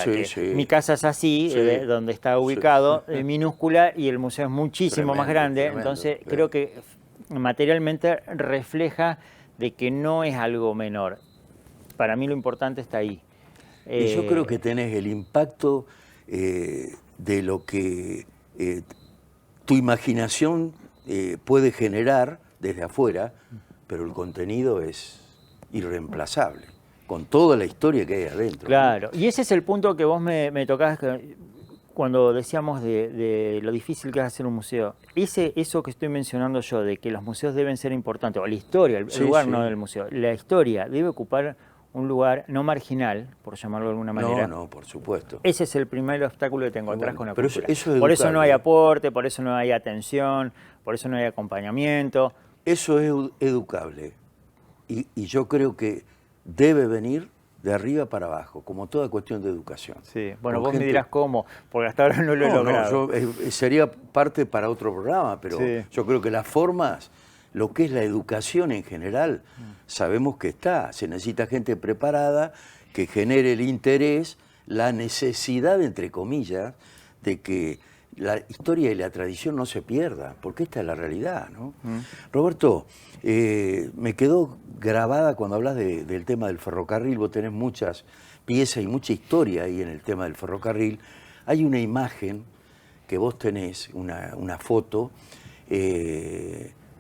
Mi casa es así, donde está ubicado, minúscula, y el museo es muchísimo más grande. Entonces creo que materialmente refleja de que no es algo menor. Para mí lo importante está ahí. Y yo creo que tenés el impacto de lo que tu imaginación puede generar desde afuera, pero el contenido es irreemplazable, con toda la historia que hay adentro. Claro, y ese es el punto que vos me tocabas cuando decíamos de lo difícil que es hacer un museo. Eso que estoy mencionando yo, de que los museos deben ser importantes, o la historia, el lugar no del museo, la historia debe ocupar un lugar no marginal, por llamarlo de alguna manera. No, por supuesto. Ese es el primer obstáculo que te encontrás con la cultura. Eso es por eso no hay aporte, por eso no hay atención, por eso no hay acompañamiento. Eso es educable. Y yo creo que debe venir de arriba para abajo, como toda cuestión de educación. Sí, bueno, vos me dirás cómo, porque hasta ahora no lo he logrado. Sería parte para otro programa, pero yo creo que las formas, lo que es la educación en general, sabemos que se necesita gente preparada, que genere el interés, la necesidad, entre comillas, de que la historia y la tradición no se pierda, porque esta es la realidad, ¿no? Roberto, me quedó grabada cuando hablas del tema del ferrocarril. Vos tenés muchas piezas y mucha historia ahí en el tema del ferrocarril. Hay una imagen que vos tenés, una foto,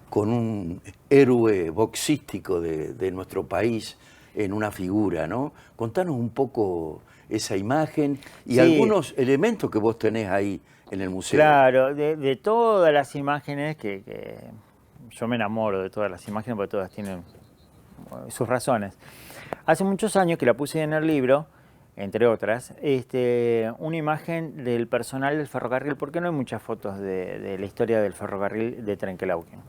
con un héroe boxístico de nuestro país en una figura, ¿no? Contanos un poco esa imagen y algunos elementos que vos tenés ahí en el museo. Claro, de todas las imágenes que yo me enamoro de todas las imágenes porque todas tienen sus razones. Hace muchos años que la puse en el libro, entre otras, una imagen del personal del ferrocarril, porque no hay muchas fotos de la historia del ferrocarril de Trenquelauquen.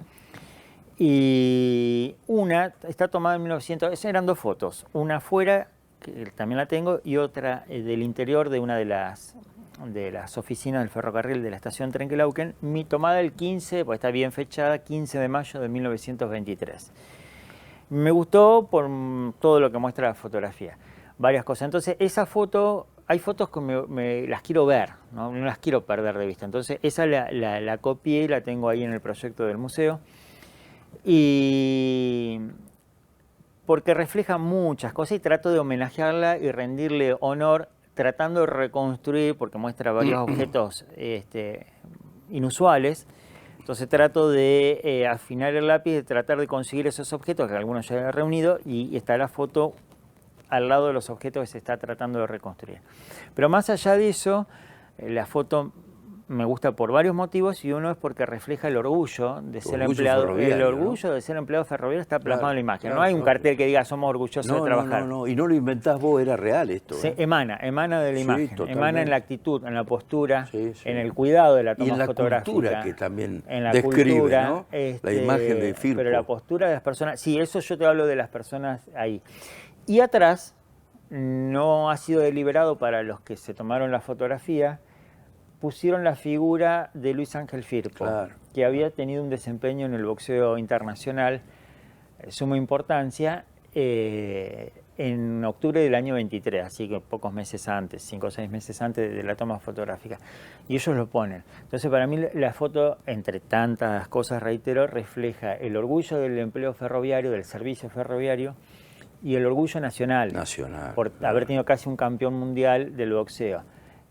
Y una está tomada en 1900, eran dos fotos, una afuera, que también la tengo, y otra del interior de una de las oficinas del ferrocarril de la estación Trenquelauquen, tomada el 15, pues está bien fechada, 15 de mayo de 1923. Me gustó por todo lo que muestra la fotografía, varias cosas. Entonces, esa foto, hay fotos que las quiero ver, no las quiero perder de vista. Entonces, esa la copié y la tengo ahí en el proyecto del museo. Y porque refleja muchas cosas y trato de homenajearla y rendirle honor, tratando de reconstruir, porque muestra varios objetos inusuales. Entonces trato de afinar el lápiz, de tratar de conseguir esos objetos, que algunos ya he reunido, y está la foto al lado de los objetos que se está tratando de reconstruir. Pero más allá de eso, la foto me gusta por varios motivos, y uno es porque refleja el orgullo de ser empleado. El orgullo de ser empleado ferroviario está plasmado en la imagen. No hay un cartel que diga somos orgullosos de trabajar. No, y no lo inventás vos, era real esto. Emana de la imagen, totalmente. emana en la actitud, en la postura, en el cuidado de la toma fotográfica. Y en la cultura que también en la describe, cultura, ¿no? La imagen de Firpo. Pero la postura de las personas, sí, eso yo te hablo de las personas ahí. Y atrás, no ha sido deliberado para los que se tomaron la fotografía, pusieron la figura de Luis Ángel Firpo, que había tenido un desempeño en el boxeo internacional de suma importancia, en octubre del año 23, así que pocos meses antes, 5 o 6 meses antes de la toma fotográfica. Y ellos lo ponen. Entonces, para mí la foto, entre tantas cosas, reitero, refleja el orgullo del empleo ferroviario, del servicio ferroviario, y el orgullo nacional, por haber tenido casi un campeón mundial del boxeo.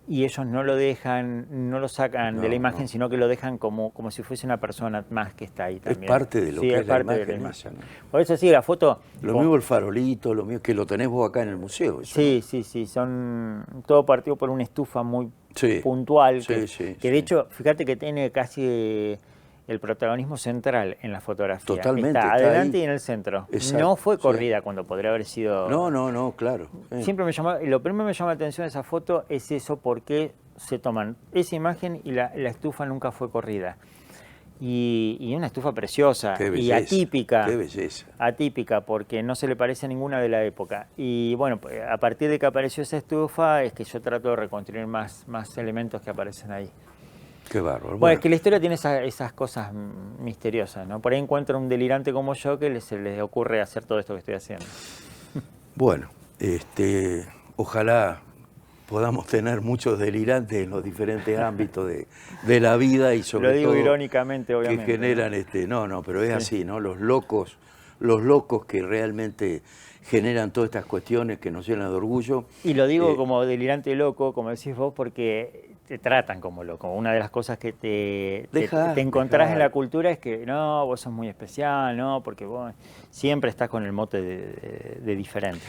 Y ellos no lo dejan, no lo sacan de la imagen, sino que lo dejan como si fuese una persona más que está ahí también. Es parte de lo que es la imagen esa, ¿no? Por eso sí, la foto... Lo mismo el farolito, lo mismo que lo tenés vos acá en el museo. Eso, sí, ¿no? sí, son todo partido por una estufa muy puntual, que de hecho, fíjate que tiene casi el protagonismo central en la fotografía. Totalmente. Está adelante y en el centro. Exacto, no fue corrida cuando podría haber sido... No, claro. Siempre me llama, lo primero que me llama la atención de esa foto es eso, porque se toman esa imagen y la estufa nunca fue corrida. Y una estufa preciosa y atípica. Qué belleza. Atípica, porque no se le parece a ninguna de la época. Y bueno, a partir de que apareció esa estufa es que yo trato de reconstruir más elementos que aparecen ahí. Qué bárbaro. Bueno, es que la historia tiene esas cosas misteriosas, ¿no? Por ahí encuentro un delirante como yo que se les ocurre hacer todo esto que estoy haciendo. Bueno, ojalá podamos tener muchos delirantes en los diferentes ámbitos de la vida y sobre todo... Lo digo irónicamente, obviamente. Que generan, pero es así, ¿no? Los locos que realmente generan todas estas cuestiones que nos llenan de orgullo. Y lo digo como delirante loco, como decís vos, porque te tratan como loco. Una de las cosas que te encontrás en la cultura es que no, vos sos muy especial, no, porque vos siempre estás con el mote de diferente.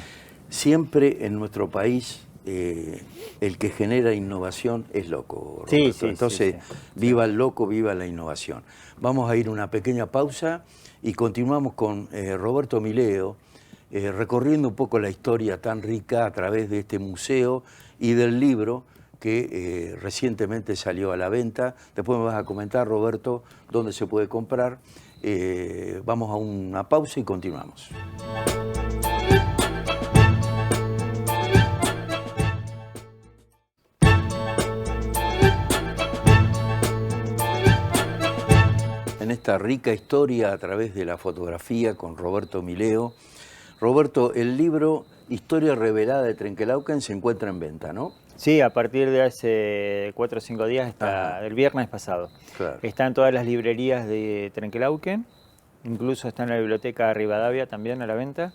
Siempre en nuestro país el que genera innovación es loco, Roberto. Sí, entonces, viva el loco, viva la innovación. Vamos a ir a una pequeña pausa y continuamos con Roberto Mileo, recorriendo un poco la historia tan rica a través de este museo y del libro que recientemente salió a la venta. Después me vas a comentar, Roberto, dónde se puede comprar. Vamos a una pausa y continuamos. En esta rica historia a través de la fotografía con Roberto Mileo. Roberto, el libro Historia Revelada de Trenquelauquen se encuentra en venta, ¿no? Sí, a partir de hace 4 o 5 días, del viernes pasado. Claro. Está en todas las librerías de Trenquelauquen, incluso está en la biblioteca Rivadavia también a la venta.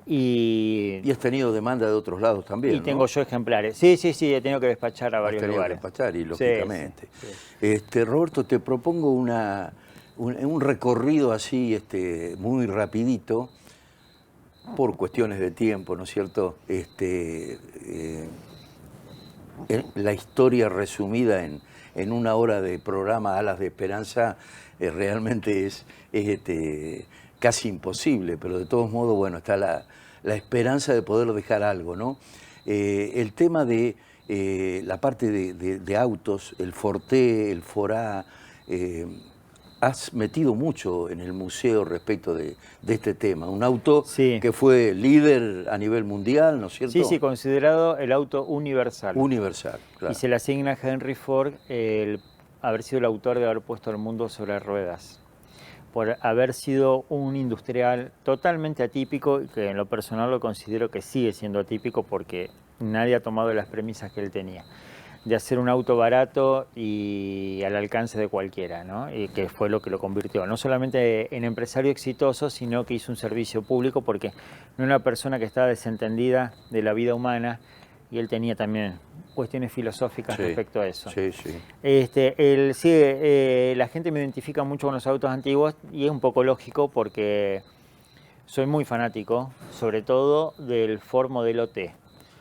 Y has tenido demanda de otros lados también, y tengo yo ejemplares. Sí, he tenido que despachar a varios lugares. Despachar y lógicamente. Sí. Roberto, te propongo un recorrido así muy rapidito, por cuestiones de tiempo, ¿no es cierto? La historia resumida en una hora de programa Alas de Esperanza realmente es casi imposible, pero de todos modos, bueno, está la esperanza de poder dejar algo, ¿no? El tema de la parte de autos, el Forté, el Forá, has metido mucho en el museo respecto de este tema. Un auto que fue líder a nivel mundial, ¿no es cierto? Sí, considerado el auto universal. Universal, claro. Y se le asigna a Henry Ford el haber sido el autor de haber puesto el mundo sobre ruedas, por haber sido un industrial totalmente atípico, y que en lo personal lo considero que sigue siendo atípico porque nadie ha tomado las premisas que él tenía, de hacer un auto barato y al alcance de cualquiera, ¿no? Y que fue lo que lo convirtió, no solamente en empresario exitoso, sino que hizo un servicio público, porque no era una persona que estaba desentendida de la vida humana, y él tenía también cuestiones filosóficas respecto a eso. Sí. La gente me identifica mucho con los autos antiguos, y es un poco lógico porque soy muy fanático, sobre todo del Ford Modelo T.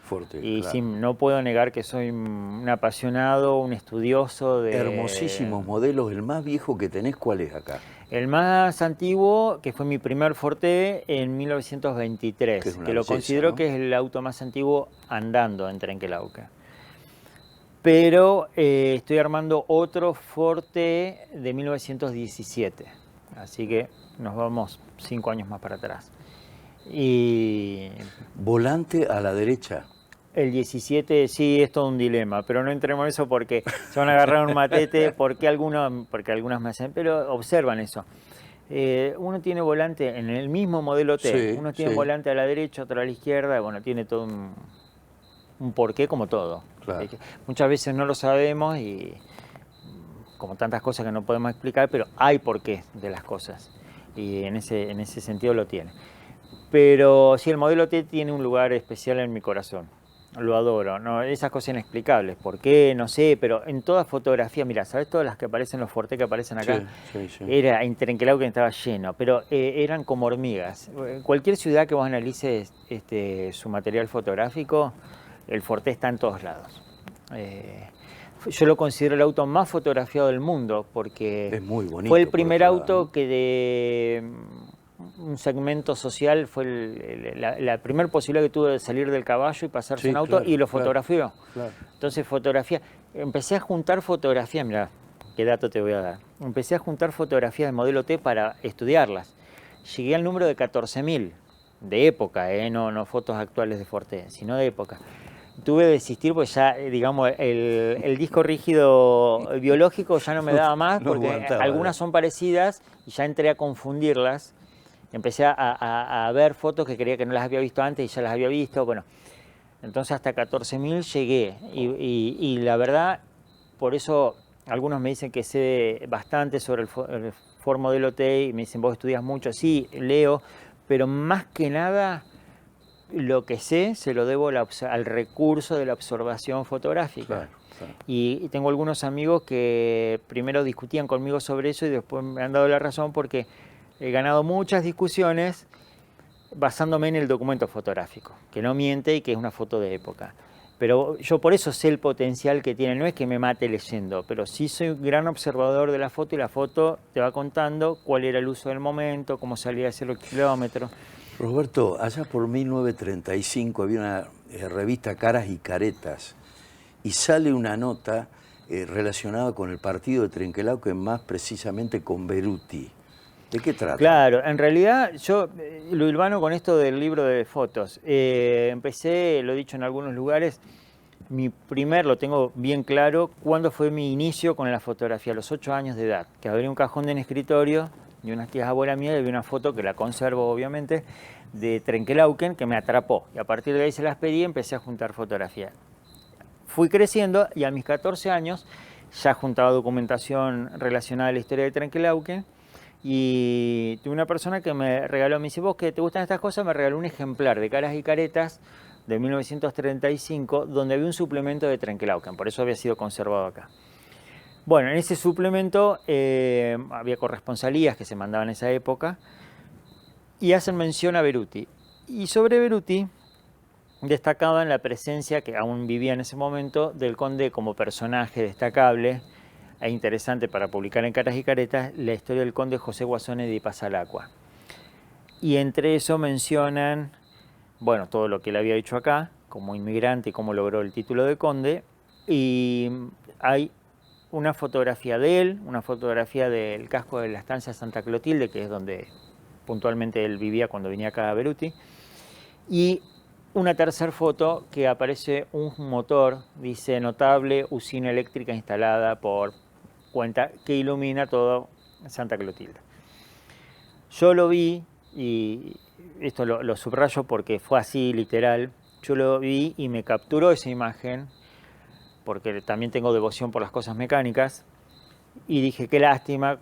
Forte, y claro. sí, no puedo negar que soy un apasionado, un estudioso de... Hermosísimos modelos. El más viejo que tenés, ¿cuál es acá? El más antiguo, que fue mi primer Forte en 1923, que lo considero, ¿no?, que es el auto más antiguo andando en Trenquelauquen. Pero estoy armando otro Forte de 1917, así que nos vamos 5 años más para atrás. Y... Volante a la derecha. El 17 sí es todo un dilema, pero no entremos en eso porque se van a agarrar un matete, porque algunas me hacen, pero observan eso. Uno tiene volante en el mismo modelo T, Sí, uno tiene sí, volante a la derecha, otro a la izquierda, bueno, tiene todo un porqué como todo. claro. Muchas veces no lo sabemos y como tantas cosas que no podemos explicar, pero hay porqué de las cosas y en ese sentido lo tiene. Pero sí, el modelo T tiene un lugar especial en mi corazón. Lo adoro, ¿no? Esas cosas inexplicables. ¿Por qué? No sé, pero en toda fotografía, mira, ¿sabes todas las que aparecen, los Forte que aparecen acá? Sí, sí, sí. Era en Trenquelauquen estaba lleno, pero eran como hormigas. Cualquier ciudad que vos analices su material fotográfico, el Forte está en todos lados. Yo lo considero el auto más fotografiado del mundo porque Es muy fue el bonito, por primer otro lado, auto ¿no? que de un segmento social fue la primera posibilidad que tuve de salir del caballo y pasarse un Sí, auto claro, y lo claro, fotografió. claro. Entonces empecé a juntar fotografías, mira, qué dato te voy a dar. Empecé a juntar fotografías de modelo T para estudiarlas. Llegué al número de 14.000 de época, no fotos actuales de Forte, sino de época. Tuve que desistir porque ya, digamos, el disco rígido biológico ya no me daba más No porque aguantaba, algunas son parecidas y ya entré a confundirlas. Empecé a ver fotos que creía que no las había visto antes y ya las había visto. Bueno, entonces hasta 14.000 llegué y la verdad, por eso algunos me dicen que sé bastante sobre el Ford Modelo T y me dicen, vos estudias mucho. Sí, leo, pero más que nada lo que sé se lo debo al recurso de la observación fotográfica. claro, claro. Y tengo algunos amigos que primero discutían conmigo sobre eso y después me han dado la razón porque he ganado muchas discusiones basándome en el documento fotográfico, que no miente y que es una foto de época. Pero yo por eso sé el potencial que tiene, no es que me mate leyendo, pero sí soy un gran observador de la foto y la foto te va contando cuál era el uso del momento, cómo salía a hacer los kilómetros. Roberto, allá por 1935 había una revista Caras y Caretas y sale una nota relacionada con el partido de Trenquelauquen, más precisamente con Beruti. ¿De qué trata? Claro, en realidad yo lo hilvano con esto del libro de fotos. Empecé, lo he dicho en algunos lugares, lo tengo bien claro, cuándo fue mi inicio con la fotografía, a los 8 años de edad, que abrí un cajón de un escritorio de unas tías abuelas mías y vi una foto que la conservo obviamente, de Trenquelauquen que me atrapó. Y a partir de ahí se las pedí y empecé a juntar fotografías. Fui creciendo y a mis 14 años ya juntaba documentación relacionada a la historia de Trenquelauquen y tuve una persona que me regaló, me dice, vos que te gustan estas cosas, me regaló un ejemplar de Caras y Caretas de 1935 donde había un suplemento de Trenquelauquen, por eso había sido conservado acá. Bueno, en ese suplemento había corresponsalías que se mandaban en esa época y hacen mención a Beruti. Y sobre Beruti destacaban la presencia, que aún vivía en ese momento, del conde como personaje destacable e interesante para publicar en Caras y Caretas la historia del conde José Guasone de Pasalacqua. Y entre eso mencionan, bueno, todo lo que él había hecho acá, como inmigrante y cómo logró el título de conde, y hay una fotografía de él, una fotografía del casco de la estancia Santa Clotilde, que es donde puntualmente él vivía cuando venía acá a Beruti, y una tercera foto que aparece un motor, dice notable usina eléctrica instalada por cuenta, que ilumina todo Santa Clotilde. Yo lo vi, y esto lo subrayo porque fue así literal, yo lo vi y me capturó esa imagen, porque también tengo devoción por las cosas mecánicas, y dije, qué lástima,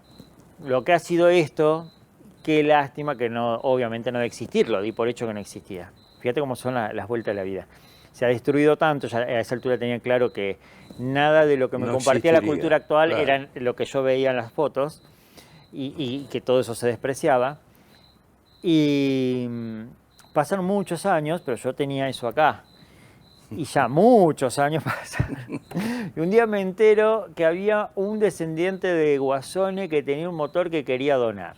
lo que ha sido esto, qué lástima que no, obviamente no debe existir, lo di por hecho que no existía. Fíjate cómo son las vueltas de la vida. Se ha destruido tanto, ya a esa altura tenía claro que nada de lo que me No compartía la existiría, cultura actual claro. era lo que yo veía en las fotos y que todo eso se despreciaba. Y pasaron muchos años, pero yo tenía eso acá. Y ya muchos años pasaron. Y un día me entero que había un descendiente de Guasone que tenía un motor que quería donar.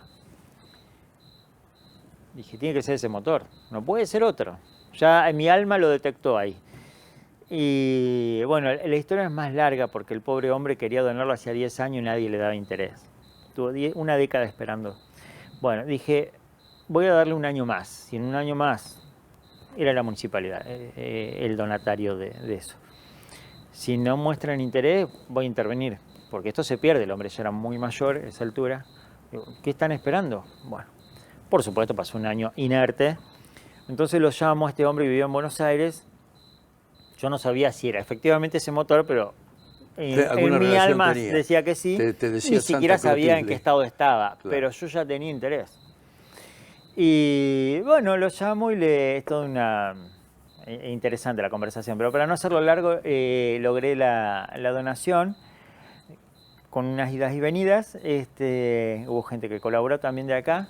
Dije, tiene que ser ese motor, no puede ser otro. Ya mi alma lo detectó ahí. Y bueno, la historia es más larga porque el pobre hombre quería donarlo hacía 10 años y nadie le daba interés. Tuvo una década esperando. Bueno, dije, voy a darle un año más. Si en un año más era la municipalidad el donatario de eso. Si no muestran interés, voy a intervenir, porque esto se pierde. El hombre ya era muy mayor a esa altura, Digo, ¿qué están esperando? Bueno, por supuesto pasó un año inerte. Entonces lo llamo, este hombre vivía en Buenos Aires. Yo no sabía si era efectivamente ese motor, pero ¿Alguna en mi relación alma tenía? decía que sí. Te decía Ni siquiera Santa sabía en Clotilde. qué estado estaba, Claro. pero yo ya tenía interés. Y bueno, lo llamo y es toda una... interesante la conversación, pero para no hacerlo largo, logré la donación con unas idas y venidas. Hubo gente que colaboró también de acá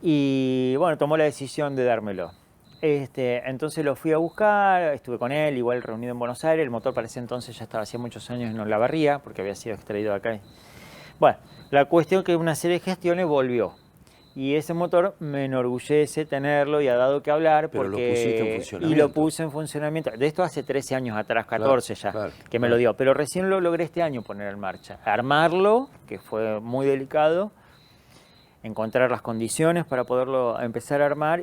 y bueno, tomó la decisión de dármelo. Entonces lo fui a buscar, estuve con él, igual reunido en Buenos Aires. El motor para ese entonces ya estaba hacía muchos años en Olavarría, porque había sido extraído de acá. Bueno, la cuestión que una serie de gestiones volvió. Y ese motor me enorgullece tenerlo y ha dado que hablar. Pero porque lo pusiste en funcionamiento. Y lo puse en funcionamiento. De esto hace 13 años atrás, 14 ya, Claro, que me lo dio. Pero recién lo logré este año poner en marcha. Armarlo, que fue muy delicado. Encontrar las condiciones para poderlo empezar a armar.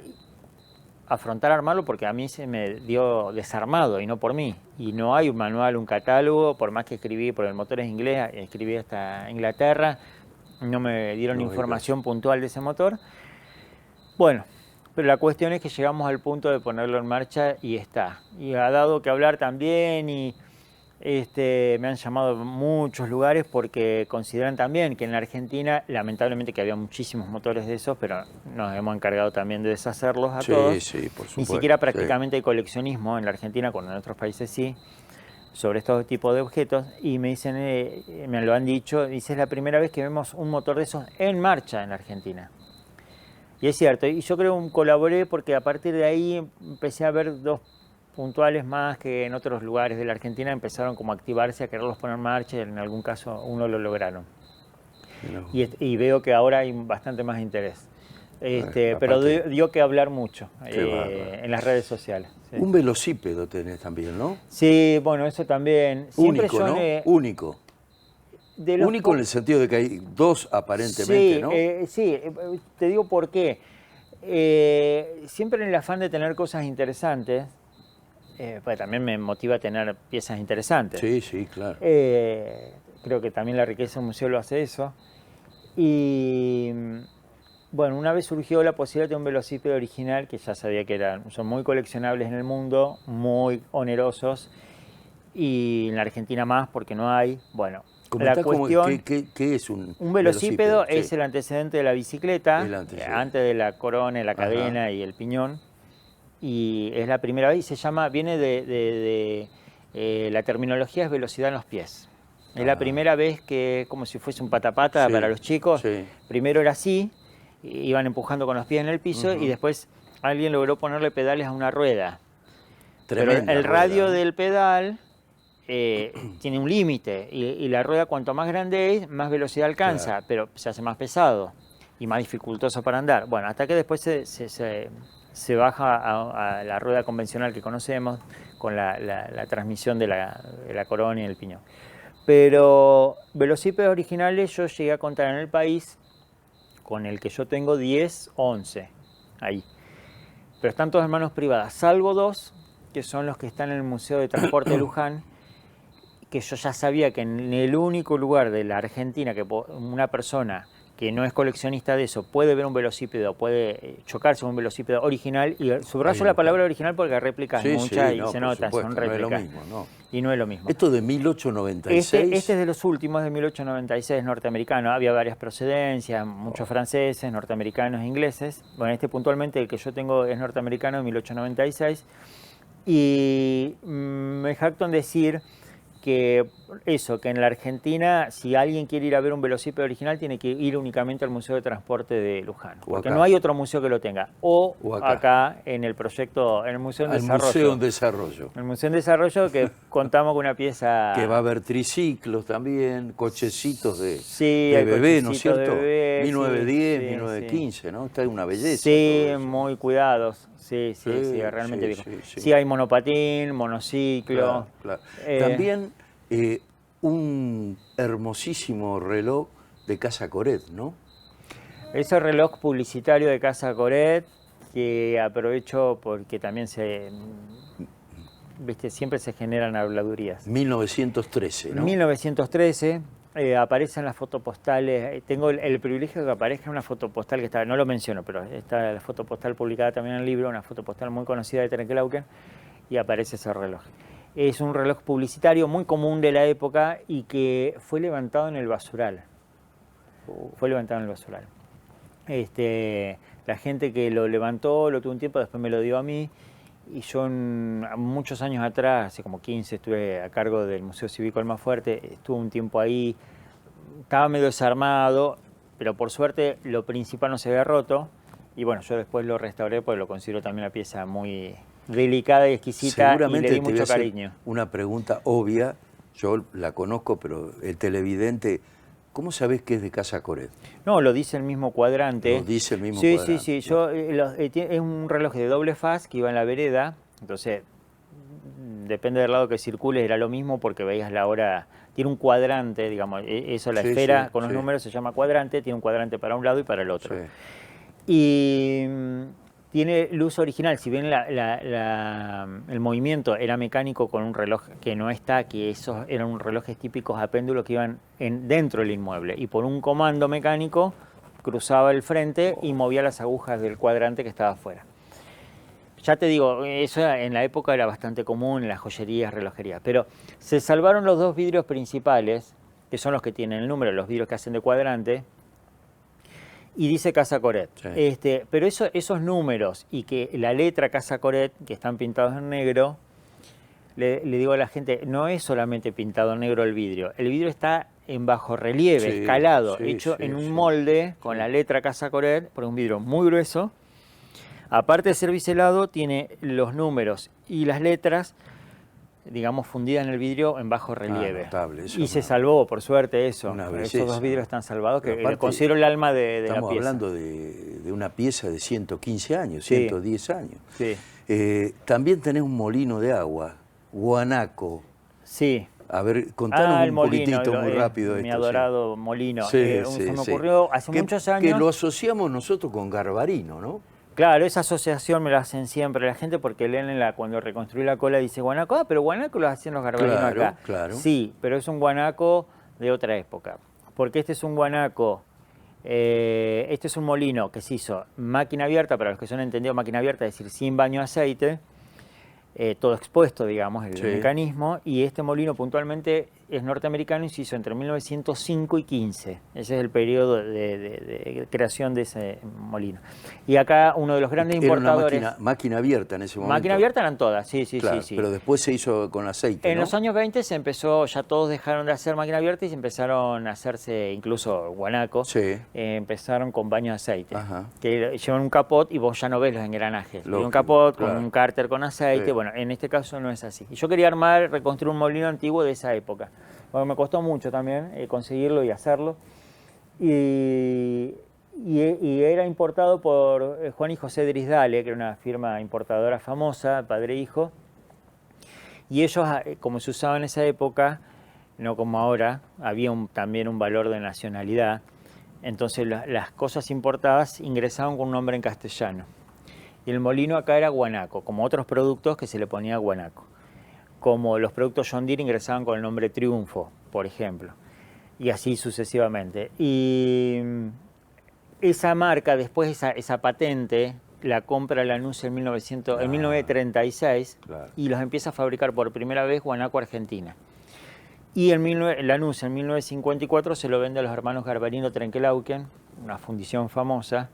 Afrontar armarlo porque a mí se me dio desarmado y no por mí. Y no hay un manual, un catálogo, por más que escribí, porque el motor es inglés, escribí hasta Inglaterra, no me dieron información puntual de ese motor. Bueno, pero la cuestión es que llegamos al punto de ponerlo en marcha y está. Y ha dado que hablar también y me han llamado de muchos lugares porque consideran también que en la Argentina, lamentablemente que había muchísimos motores de esos, pero nos hemos encargado también de deshacerlos a todos. Sí, por supuesto. Ni siquiera prácticamente hay coleccionismo en la Argentina, cuando en otros países sí, sobre estos tipos de objetos. Y me dicen, me lo han dicho, dice, es la primera vez que vemos un motor de esos en marcha en la Argentina. Y es cierto, y yo creo que colaboré porque a partir de ahí empecé a ver dos puntuales más que en otros lugares de la Argentina empezaron como a activarse, a quererlos poner en marcha y en algún caso uno lo lograron. No. Y veo que ahora hay bastante más interés. Pero dio que hablar mucho en las redes sociales. Sí. Un velocípedo tenés también, ¿no? Sí, bueno, eso también. Siempre único, ¿no? Único. Único en el sentido de que hay dos aparentemente, sí, ¿no? Sí, te digo por qué. Siempre en el afán de tener cosas interesantes, pues también me motiva a tener piezas interesantes. Sí, sí, claro. Creo que también la riqueza del museo lo hace eso. Y bueno, una vez surgió la posibilidad de un velocípedo original, que ya sabía que son muy coleccionables en el mundo, muy onerosos, y en la Argentina más porque no hay. Bueno, la cuestión, ¿qué es un velocípedo? Es sí. el antecedente de la bicicleta, antes de la corona, la cadena. Ajá. Y el piñón. Y es la primera vez, y viene de la terminología es velocidad en los pies. Es la primera vez que, como si fuese un patapata para los chicos, primero era así, iban empujando con los pies en el piso y después alguien logró ponerle pedales a una rueda. Tremenda. Pero el radio del pedal tiene un límite y la rueda cuanto más grande es, más velocidad alcanza, pero se hace más pesado y más dificultoso para andar. Bueno, hasta que después se baja a la rueda convencional que conocemos con la transmisión de la corona y el piñón. Pero velocípedos originales yo llegué a contar en el país, con el que yo tengo 10, 11, ahí. Pero están todos en manos privadas, salvo dos, que son los que están en el Museo de Transporte de Luján, que yo ya sabía que en el único lugar de la Argentina que una persona que no es coleccionista de eso puede ver un velocípedo, puede chocarse con un velocípedo original, y subrayo la palabra original porque réplicas muchas y se notan, son réplicas. No es lo mismo, ¿no? Y no es lo mismo. Esto de 1896. Este es de los últimos, de 1896, norteamericano. Había varias procedencias, muchos franceses, norteamericanos, ingleses. Bueno, este puntualmente el que yo tengo es norteamericano, de 1896. Y me jacto en decir que que en la Argentina, si alguien quiere ir a ver un velocípedo original, tiene que ir únicamente al Museo de Transporte de Luján. Porque no hay otro museo que lo tenga. O acá en el proyecto, en el Museo en Desarrollo. Museo en Desarrollo. El Museo en Desarrollo, que contamos con una pieza... Que va a haber triciclos también, cochecitos de bebé, ¿no es cierto? Bebé, 1910, 1915, ¿no? Está una belleza. Sí, muy cuidados. Sí, realmente viejo. Sí, hay monopatín, monociclo. Claro. También un hermosísimo reloj de Casa Coret, ¿no? Ese reloj publicitario de Casa Coret, que aprovecho porque también siempre se generan habladurías. 1913, ¿no? 1913, aparecen las fotopostales. Tengo el privilegio de que aparezca una fotopostal que está, no lo menciono, pero está la fotopostal publicada también en el libro, una fotopostal muy conocida de Trenkelauken, y aparece ese reloj. Es un reloj publicitario muy común de la época y que fue levantado en el basural. Fue levantado en el basural. La gente que lo levantó lo tuvo un tiempo, después me lo dio a mí. Y yo muchos años atrás, hace como 15, estuve a cargo del Museo Cívico Almafuerte, estuve un tiempo ahí, estaba medio desarmado, pero por suerte lo principal no se había roto. Y bueno, yo después lo restauré porque lo considero también una pieza muy delicada y exquisita. Seguramente y le di te voy mucho a hacer cariño. una pregunta obvia, yo la conozco, pero el televidente, ¿cómo sabés que es de Casa Coret? No, lo dice el mismo cuadrante. Lo dice el mismo sí, cuadrante. Sí, sí. Yo, es un reloj de doble faz que iba en la vereda. Entonces, depende del lado que circules, era lo mismo porque veías la hora. Tiene un cuadrante, digamos. Eso, la esfera con los números se llama cuadrante. Tiene un cuadrante para un lado y para el otro. Sí. Y tiene luz original. Si bien el movimiento era mecánico con un reloj que no está, que esos eran relojes típicos a péndulo que iban dentro del inmueble. Y por un comando mecánico cruzaba el frente y movía las agujas del cuadrante que estaba afuera. Ya te digo, eso en la época era bastante común en las joyerías, relojerías. Pero se salvaron los dos vidrios principales, que son los que tienen el número, los vidrios que hacen de cuadrante, y dice Casa Coret. Sí. Pero esos números y que la letra Casa Coret, que están pintados en negro, le digo a la gente, no es solamente pintado en negro el vidrio está en bajo relieve, escalado, hecho en un molde con la letra Casa Coret, por un vidrio muy grueso. Aparte de ser biselado, tiene los números y las letras, digamos, fundidas en el vidrio en bajo relieve. Notable, y se salvó, por suerte, eso. Esos dos vidrios están salvados, que aparte, considero el alma de la pieza. Estamos hablando de una pieza de 115 años, 110 años. Sí. También tenés un molino de agua, Guanaco. Sí. A ver, contanos un poquitito muy rápido mi adorado molino. Se me ocurrió hace muchos años. Que lo asociamos nosotros con Garbarino, ¿no? Claro, esa asociación me la hacen siempre la gente porque leen cuando reconstruí la cola dice Guanaco, pero Guanaco lo hacían los garbarinos acá. Claro. Sí, pero es un guanaco de otra época. Porque este es un guanaco, este es un molino que se hizo máquina abierta, para los que son entendidos máquina abierta, es decir, sin baño de aceite, todo expuesto, digamos, el mecanismo, y este molino puntualmente es norteamericano y se hizo entre 1905 y 15. Ese es el periodo de creación de ese molino. Y acá uno de los grandes importadores... Era una máquina abierta en ese momento. Máquina abierta eran todas, sí. Pero después se hizo con aceite, En los años 20 se empezó, ya todos dejaron de hacer máquina abierta y se empezaron a hacerse, incluso guanaco, empezaron con baño de aceite. Ajá. Que llevan un capot y vos ya no ves los engranajes. Un capot con un cárter con aceite, bueno, en este caso no es así. Y yo quería reconstruir un molino antiguo de esa época. Bueno, me costó mucho también conseguirlo y hacerlo. Y era importado por Juan y José Drisdale, que era una firma importadora famosa, padre e hijo. Y ellos, como se usaba en esa época, no como ahora, había también un valor de nacionalidad. Entonces las cosas importadas ingresaban con un nombre en castellano. Y el molino acá era Guanaco, como otros productos que se le ponía Guanaco. Como los productos John Deere ingresaban con el nombre Triunfo, por ejemplo, y así sucesivamente. Y esa marca, después esa patente, la compra Lanús en 1936 y los empieza a fabricar por primera vez Guanaco Argentina. Y Lanús en 1954 se lo vende a los hermanos Garbarino Trenkelauken, una fundición famosa,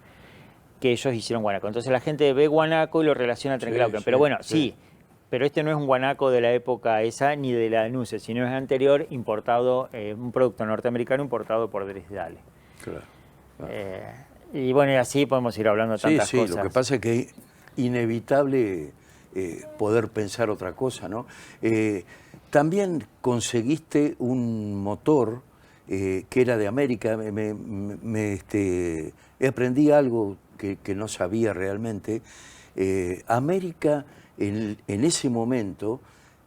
que ellos hicieron Guanaco. Entonces la gente ve Guanaco y lo relaciona a Trenkelauken. Pero bueno, pero este no es un guanaco de la época esa ni de la Lanús, sino es anterior, importado, un producto norteamericano importado por Drisdale. Claro. Y bueno, y así podemos ir hablando de tantas cosas. Lo que pasa es que es inevitable poder pensar otra cosa, ¿no? También conseguiste un motor que era de América. Aprendí algo que no sabía realmente. América... En ese momento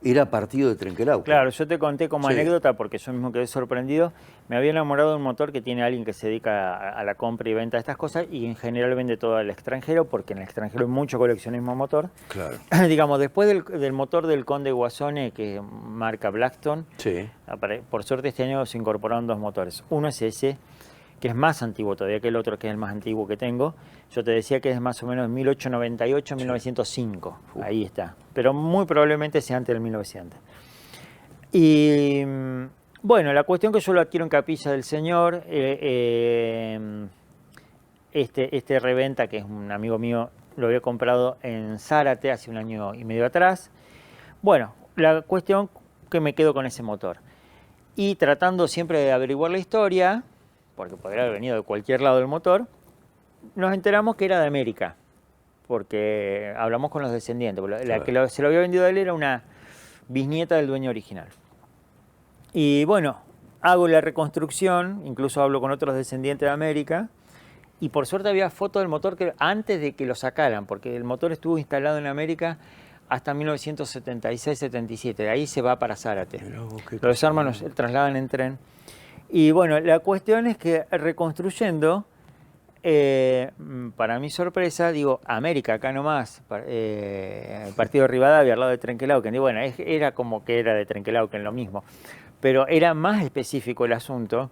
era partido de Trenquelauquen. Claro, yo te conté como anécdota, porque yo mismo quedé sorprendido, me había enamorado de un motor que tiene alguien que se dedica a la compra y venta de estas cosas y en general vende todo al extranjero, porque en el extranjero hay mucho coleccionismo motor. Claro. Digamos, después del motor del Conde Guasone, que marca Blackstone, Sí. por suerte este año se incorporaron 2 motores. Uno es ese, que es más antiguo todavía que el otro, que es el más antiguo que tengo. Yo te decía que es más o menos 1898, 1905, ahí está. Pero muy probablemente sea antes del 1900. Y bueno, la cuestión que yo lo adquiero en Capilla del Señor, este reventa, que es un amigo mío, lo había comprado en Zárate hace 1 año y medio atrás. Bueno, la cuestión que me quedo con ese motor. Y tratando siempre de averiguar la historia, porque podría haber venido de cualquier lado del motor, nos enteramos que era de América, porque hablamos con los descendientes. La que se lo había vendido a él era una bisnieta del dueño original. Y bueno, hago la reconstrucción, incluso hablo con otros descendientes de América, y por suerte había fotos del motor que antes de que lo sacaran, porque el motor estuvo instalado en América hasta 1976-77, de ahí se va para Zárate. Lo desarman, lo trasladan en tren. Y bueno, la cuestión es que reconstruyendo, para mi sorpresa, digo, América, acá nomás, el partido de Rivadavia, al lado de Trenquelauquen. Y bueno, era como que era de Trenquelauquen lo mismo. Pero era más específico el asunto,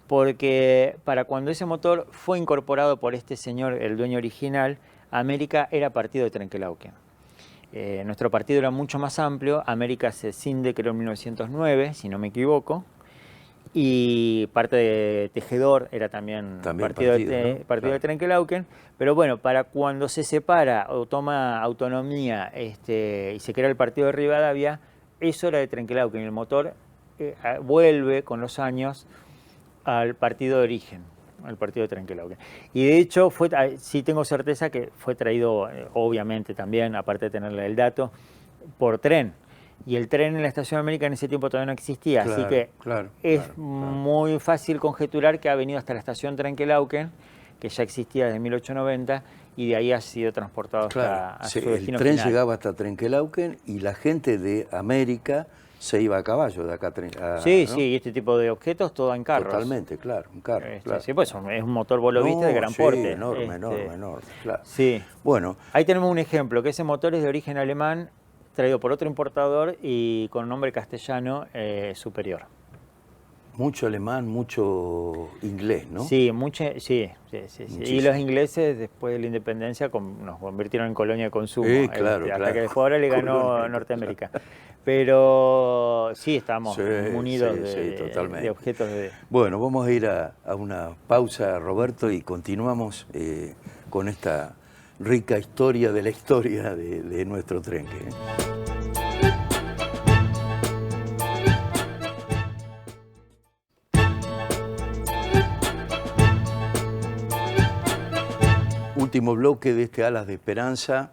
porque para cuando ese motor fue incorporado por este señor, el dueño original, América era partido de Trenquelauquen. Nuestro partido era mucho más amplio, América se cinde creo en 1909, si no me equivoco, y parte de Tejedor era también partido de Trenquelauquen, pero bueno, para cuando se separa o toma autonomía y se crea el partido de Rivadavia, eso era de Trenquelauquen, el motor vuelve con los años al partido de origen, al partido de Trenquelauquen. Y de hecho, sí tengo certeza que fue traído, obviamente también, aparte de tenerle el dato, por tren. Y el tren en la Estación América en ese tiempo todavía no existía, así que es muy fácil conjeturar que ha venido hasta la Estación Trenquelauquen, que ya existía desde 1890, y de ahí ha sido transportado hasta su destino el tren final. llegaba hasta Trenquelauquen y la gente de América se iba a caballo de acá a... Sí, ¿no? sí, y este tipo de objetos todo en carros. Totalmente, claro, un carro. Claro. Sí, pues es un motor volovista de gran porte. Enorme, enorme, claro. Sí. Bueno. Ahí tenemos un ejemplo, que ese motor es de origen alemán, traído por otro importador y con nombre castellano superior. Mucho alemán, mucho inglés, ¿no? Sí, sí. Y los ingleses, después de la independencia, nos convirtieron en colonia de consumo. Hasta que después ahora le ganó Norteamérica. Pero sí, estamos munidos de objetos de... Bueno, vamos a ir a una pausa, Roberto, y continuamos con esta rica historia de la historia de nuestro trenque. Último bloque de este Alas de Esperanza,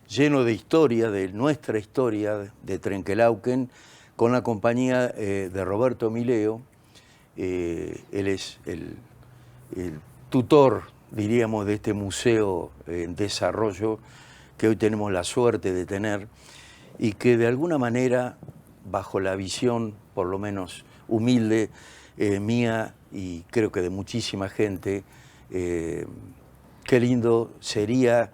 lleno de historia, de nuestra historia de Trenquelauquen, con la compañía de Roberto Mileo. Él es el tutor, diríamos, de este museo en desarrollo que hoy tenemos la suerte de tener y que de alguna manera, bajo la visión, por lo menos humilde, mía y creo que de muchísima gente, qué lindo sería.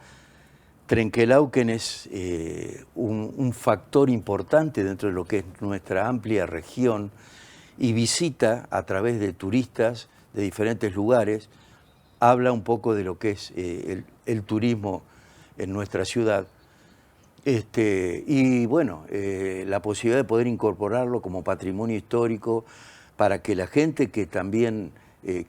Trenquelauquen es un factor importante dentro de lo que es nuestra amplia región y visita a través de turistas de diferentes lugares, habla un poco de lo que es el turismo en nuestra ciudad. Y bueno, la posibilidad de poder incorporarlo como patrimonio histórico para que la gente que también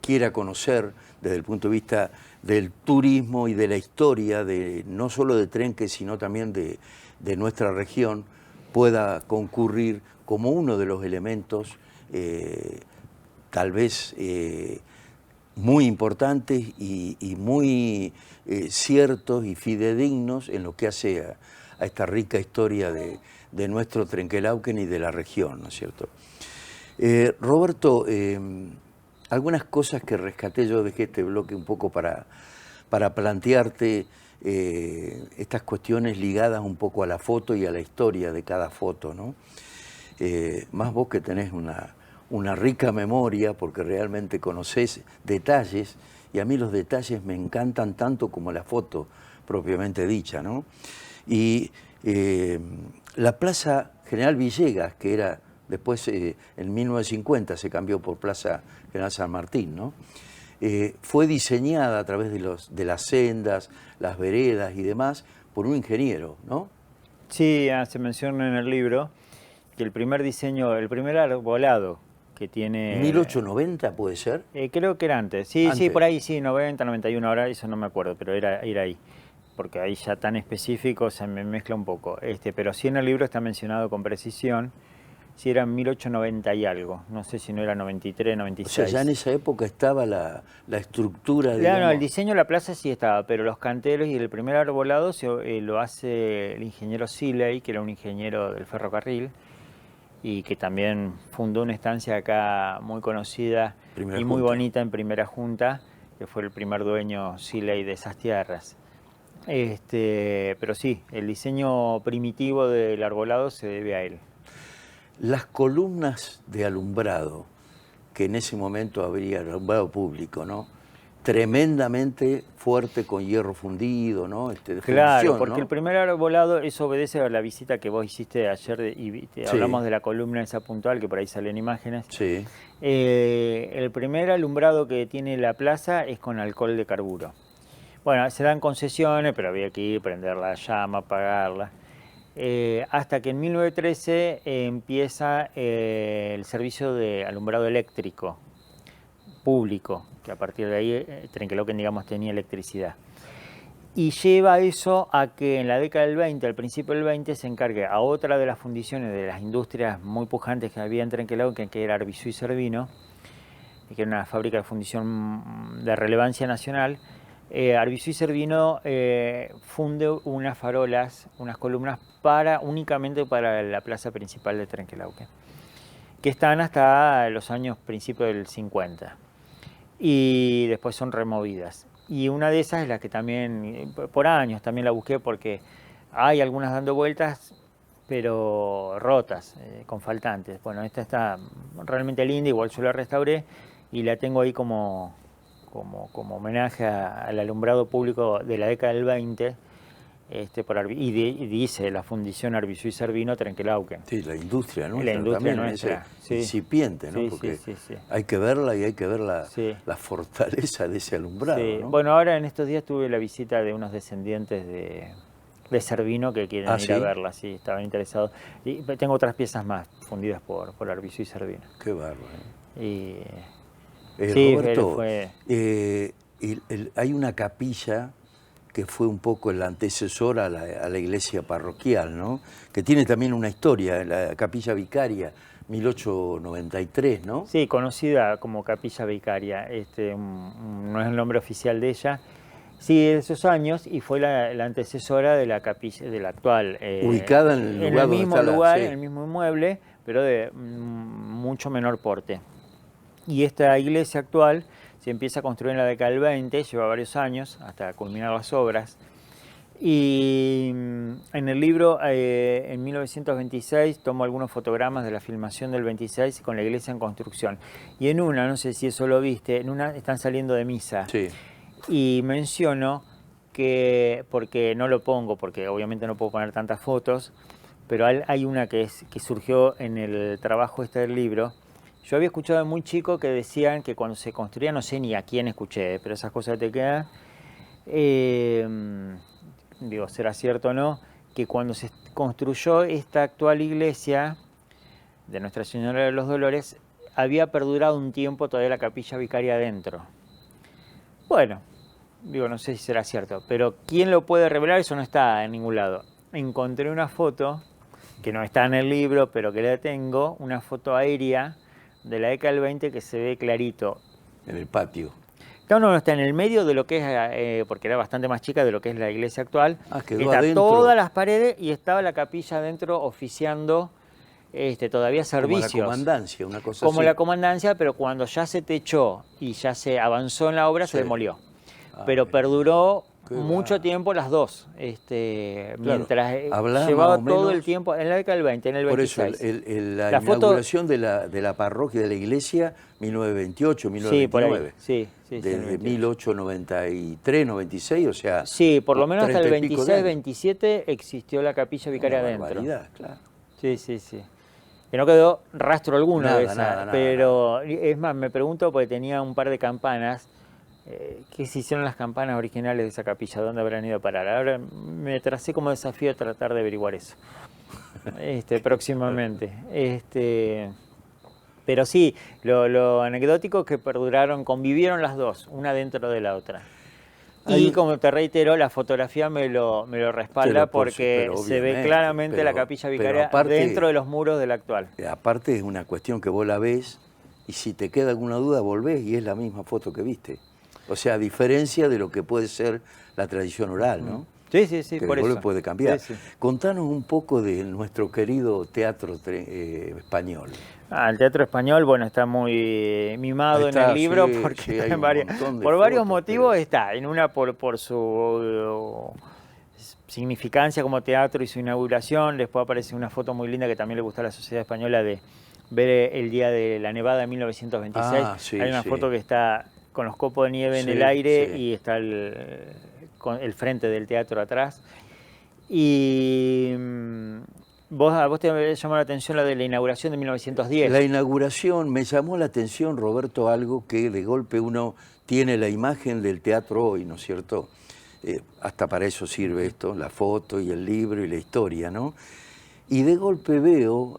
quiera conocer desde el punto de vista del turismo y de la historia, no solo de Trenque, sino también de nuestra región, pueda concurrir como uno de los elementos tal vez muy importantes y muy ciertos y fidedignos en lo que hace a esta rica historia de nuestro Trenquelauquen y de la región, ¿no es cierto? Roberto, algunas cosas que rescaté, yo dejé este bloque un poco para para plantearte estas cuestiones ligadas un poco a la foto y a la historia de cada foto, ¿no? Más vos que tenés una rica memoria, porque realmente conocés detalles, y a mí los detalles me encantan tanto como la foto propiamente dicha, ¿no? Y la Plaza General Villegas, que era después, en 1950 se cambió por Plaza General San Martín, ¿no? Fue diseñada a través de las sendas, las veredas y demás, por un ingeniero, ¿no? Sí, se menciona en el libro que el primer diseño, el primer arbolado que tiene... 1890 puede ser. Creo que era antes. Sí, Antes. sí, por ahí sí, 90, 91, ahora eso no me acuerdo, pero era ahí. Porque ahí ya tan específico se me mezcla un poco. Pero sí en el libro está mencionado con precisión, si era 1890 y algo, no sé si no era 93, 96. O sea, ya en esa época estaba la estructura, Claro, digamos. no, el diseño de la plaza sí estaba, pero los canteros y el primer arbolado lo hace el ingeniero Seeley, que era un ingeniero del ferrocarril, y que también fundó una estancia acá muy conocida y muy bonita en Primera Junta, que fue el primer dueño Seeley de esas tierras. Pero sí, el diseño primitivo del arbolado se debe a él. Las columnas de alumbrado, que en ese momento habría alumbrado público, ¿no? Tremendamente fuerte con hierro fundido, ¿no? De Claro, fundición, porque ¿no? el primer arbolado, eso obedece a la visita que vos hiciste ayer Sí. hablamos de la columna esa puntual, que por ahí salen imágenes. Sí. El primer alumbrado que tiene la plaza es con alcohol de carburo. Bueno, se dan concesiones, pero había que ir, prender la llama, apagarla. Hasta que en 1913 empieza el servicio de alumbrado eléctrico público, que a partir de ahí Trenquelauquen, digamos, tenía electricidad. Y lleva eso a que en la década del 20, al principio del 20, se encargue a otra de las fundiciones de las industrias muy pujantes que había en Trenquelauquen, que era Arbizu y Cervino, que era una fábrica de fundición de relevancia nacional. Arbizu y Cervino funde unas farolas, unas columnas únicamente para la plaza principal de Trenquelauquen, que están hasta los años principios del 50 y después son removidas. Y una de esas es la que también, por años también la busqué, porque hay algunas dando vueltas, pero rotas, con faltantes. Bueno, esta está realmente linda, igual yo la restauré y la tengo ahí como homenaje al alumbrado público de la década del 20, y dice la fundición Arbizu y Cervino Trenquelauquen. Sí, la industria nuestra. La industria también, nuestra, sí. Incipiente, ¿no? Sí, porque sí. hay que verla y hay que ver Sí. la fortaleza de ese alumbrado, Sí. ¿no? Bueno, ahora en estos días tuve la visita de unos descendientes de Cervino que quieren ir a verla, sí, estaban interesados. Y tengo otras piezas más fundidas por Arbizu y Cervino. Qué bárbaro. Sí, Roberto, hay una capilla que fue un poco el antecesor a la iglesia parroquial, ¿no? Que tiene también una historia, la capilla vicaria, 1893, ¿no? Sí, conocida como capilla vicaria, no es el nombre oficial de ella. Sí, de esos años, y fue la antecesora de la capilla, de la actual. Ubicada en el mismo lugar, en el mismo inmueble, pero de mucho menor porte. Y esta iglesia actual se empieza a construir en la década del 20, lleva varios años hasta culminar las obras. Y en el libro, en 1926, tomo algunos fotogramas de la filmación del 26 con la iglesia en construcción. Y en una, no sé si eso lo viste, en una están saliendo de misa. Sí. Y menciono que, porque no lo pongo, porque obviamente no puedo poner tantas fotos, pero hay una que surgió en el trabajo del libro. Yo había escuchado de muy chico que decían que cuando se construía, no sé ni a quién escuché, pero esas cosas te quedan, digo, será cierto o no, que cuando se construyó esta actual iglesia de Nuestra Señora de los Dolores, había perdurado un tiempo todavía la capilla vicaria adentro. Bueno, digo, no sé si será cierto, pero ¿quién lo puede revelar? Eso no está en ningún lado. Encontré una foto, que no está en el libro, pero que la tengo, una foto aérea de la década del 20 que se ve clarito. En el patio. No, está en el medio de lo que es, porque era bastante más chica de lo que es la iglesia actual. Quedó está adentro. Todas las paredes y estaba la capilla adentro oficiando todavía servicios. Como la comandancia, una cosa como así. la comandancia, pero cuando ya se techó y ya se avanzó en la obra, se demolió. pero perduró Qué mucho va. tiempo las dos, mientras Hablá llevaba más o todo el menos. tiempo, en la década del 20, en el Por eso, 26. la La foto, inauguración de la parroquia de la iglesia, 1928, sí, por ahí, 1929. sí, en el Desde 28. 1893, 96, o sea, Sí, por lo menos hasta el 30 y pico de 26, años. 27 existió la capilla Una vicaria adentro. barbaridad, claro. Sí. Que no quedó rastro alguno de Nada, esa, nada, nada, nada. pero es más, me pregunto porque tenía un par de campanas. ¿Qué se hicieron las campanas originales de esa capilla? ¿Dónde habrán ido a parar? Ahora me tracé como desafío tratar de averiguar eso. Próximamente. Pero sí, lo anecdótico es que perduraron, convivieron las dos, una dentro de la otra. Y Hay, como te reitero, la fotografía me lo respalda porque pero se ve obviamente, claramente la capilla pero vicaria dentro aparte, de los muros del actual. aparte es una cuestión que vos la ves y si te queda alguna duda volvés y es la misma foto que viste. O sea, a diferencia de lo que puede ser la tradición oral, ¿no? Sí, Que por después eso. puede cambiar. Sí. Contanos un poco de nuestro querido teatro español. El teatro español, bueno, está muy mimado en el Está, libro sí, porque sí, está hay en un montón de por varios fotos, motivos está. En una por su significancia como teatro y su inauguración. Después aparece una foto muy linda que también le gustó a la sociedad española de ver el día de la nevada de 1926. Ah, sí, Hay una sí. foto que está con los copos de nieve en el Sí, aire sí. y está con el frente del teatro atrás. Y a vos te llamó la atención la de la inauguración de La 1910. inauguración me llamó la atención, Roberto, algo que de golpe uno tiene la imagen del teatro hoy, ¿no es cierto? Hasta para eso sirve esto, la foto y el libro y la historia, ¿no? Y de golpe veo,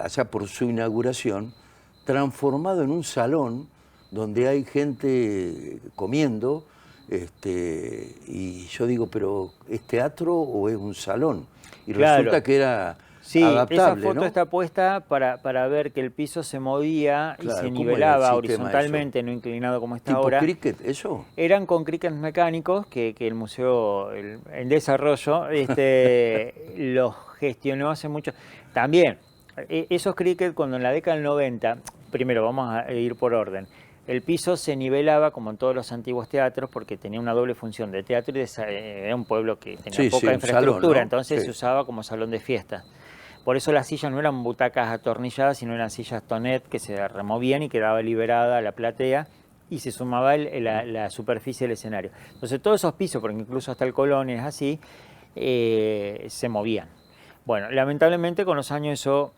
allá por su inauguración, transformado en un salón donde hay gente comiendo, y yo digo, pero ¿es teatro o es un salón? Y Claro. resulta que era Sí, esa adaptable, foto ¿no? está puesta para ver que el piso se movía y se Claro, ¿cómo era el nivelaba sistema eso? horizontalmente, no inclinado como está ¿Tipo ahora. cricket eso? Eran con crickets mecánicos que el museo en desarrollo los gestionó hace mucho. También, esos crickets cuando en la década del 90, primero vamos a ir por orden, el piso se nivelaba como en todos los antiguos teatros porque tenía una doble función de teatro y era un pueblo que tenía Sí, sí, poca un salón, infraestructura, ¿no? entonces Sí. se usaba como salón de fiesta. Por eso las sillas no eran butacas atornilladas, sino eran sillas tonet que se removían y quedaba liberada la platea y se sumaba la superficie del escenario. Entonces todos esos pisos, porque incluso hasta el Colón es así, se movían. Bueno, lamentablemente con los años eso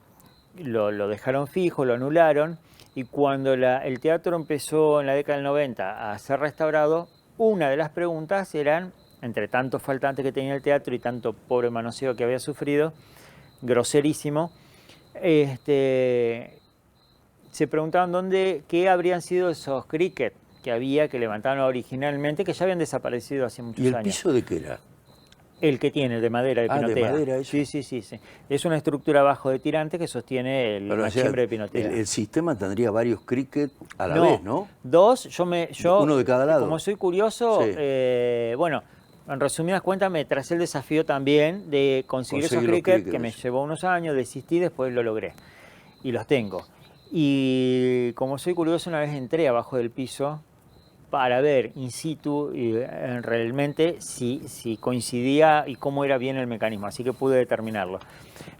lo dejaron fijo, lo anularon, y cuando el teatro empezó en la década del 90 a ser restaurado, una de las preguntas eran, entre tantos faltantes que tenía el teatro y tanto pobre manoseo que había sufrido, groserísimo, se preguntaban qué habrían sido esos cricket que había, que levantaban originalmente, que ya habían desaparecido hace muchos ¿Y el años. piso de qué era? El que tiene, de madera, de Ah, de pinotea. madera eso. Sí. Es una estructura abajo de tirante que sostiene el Pero, o sea, machimbre de pinotea. el sistema tendría varios cricket a la No, vez, ¿no? dos, Uno de cada lado. como soy curioso, Sí. Bueno, en resumidas cuentas me tracé el desafío también de conseguir esos Conseguir los cricket, cricket, que me eso. llevó unos años, desistí, después lo logré. Y los tengo. Y como soy curioso, una vez entré abajo del piso para ver in situ realmente si coincidía y cómo era bien el mecanismo, así que pude determinarlo.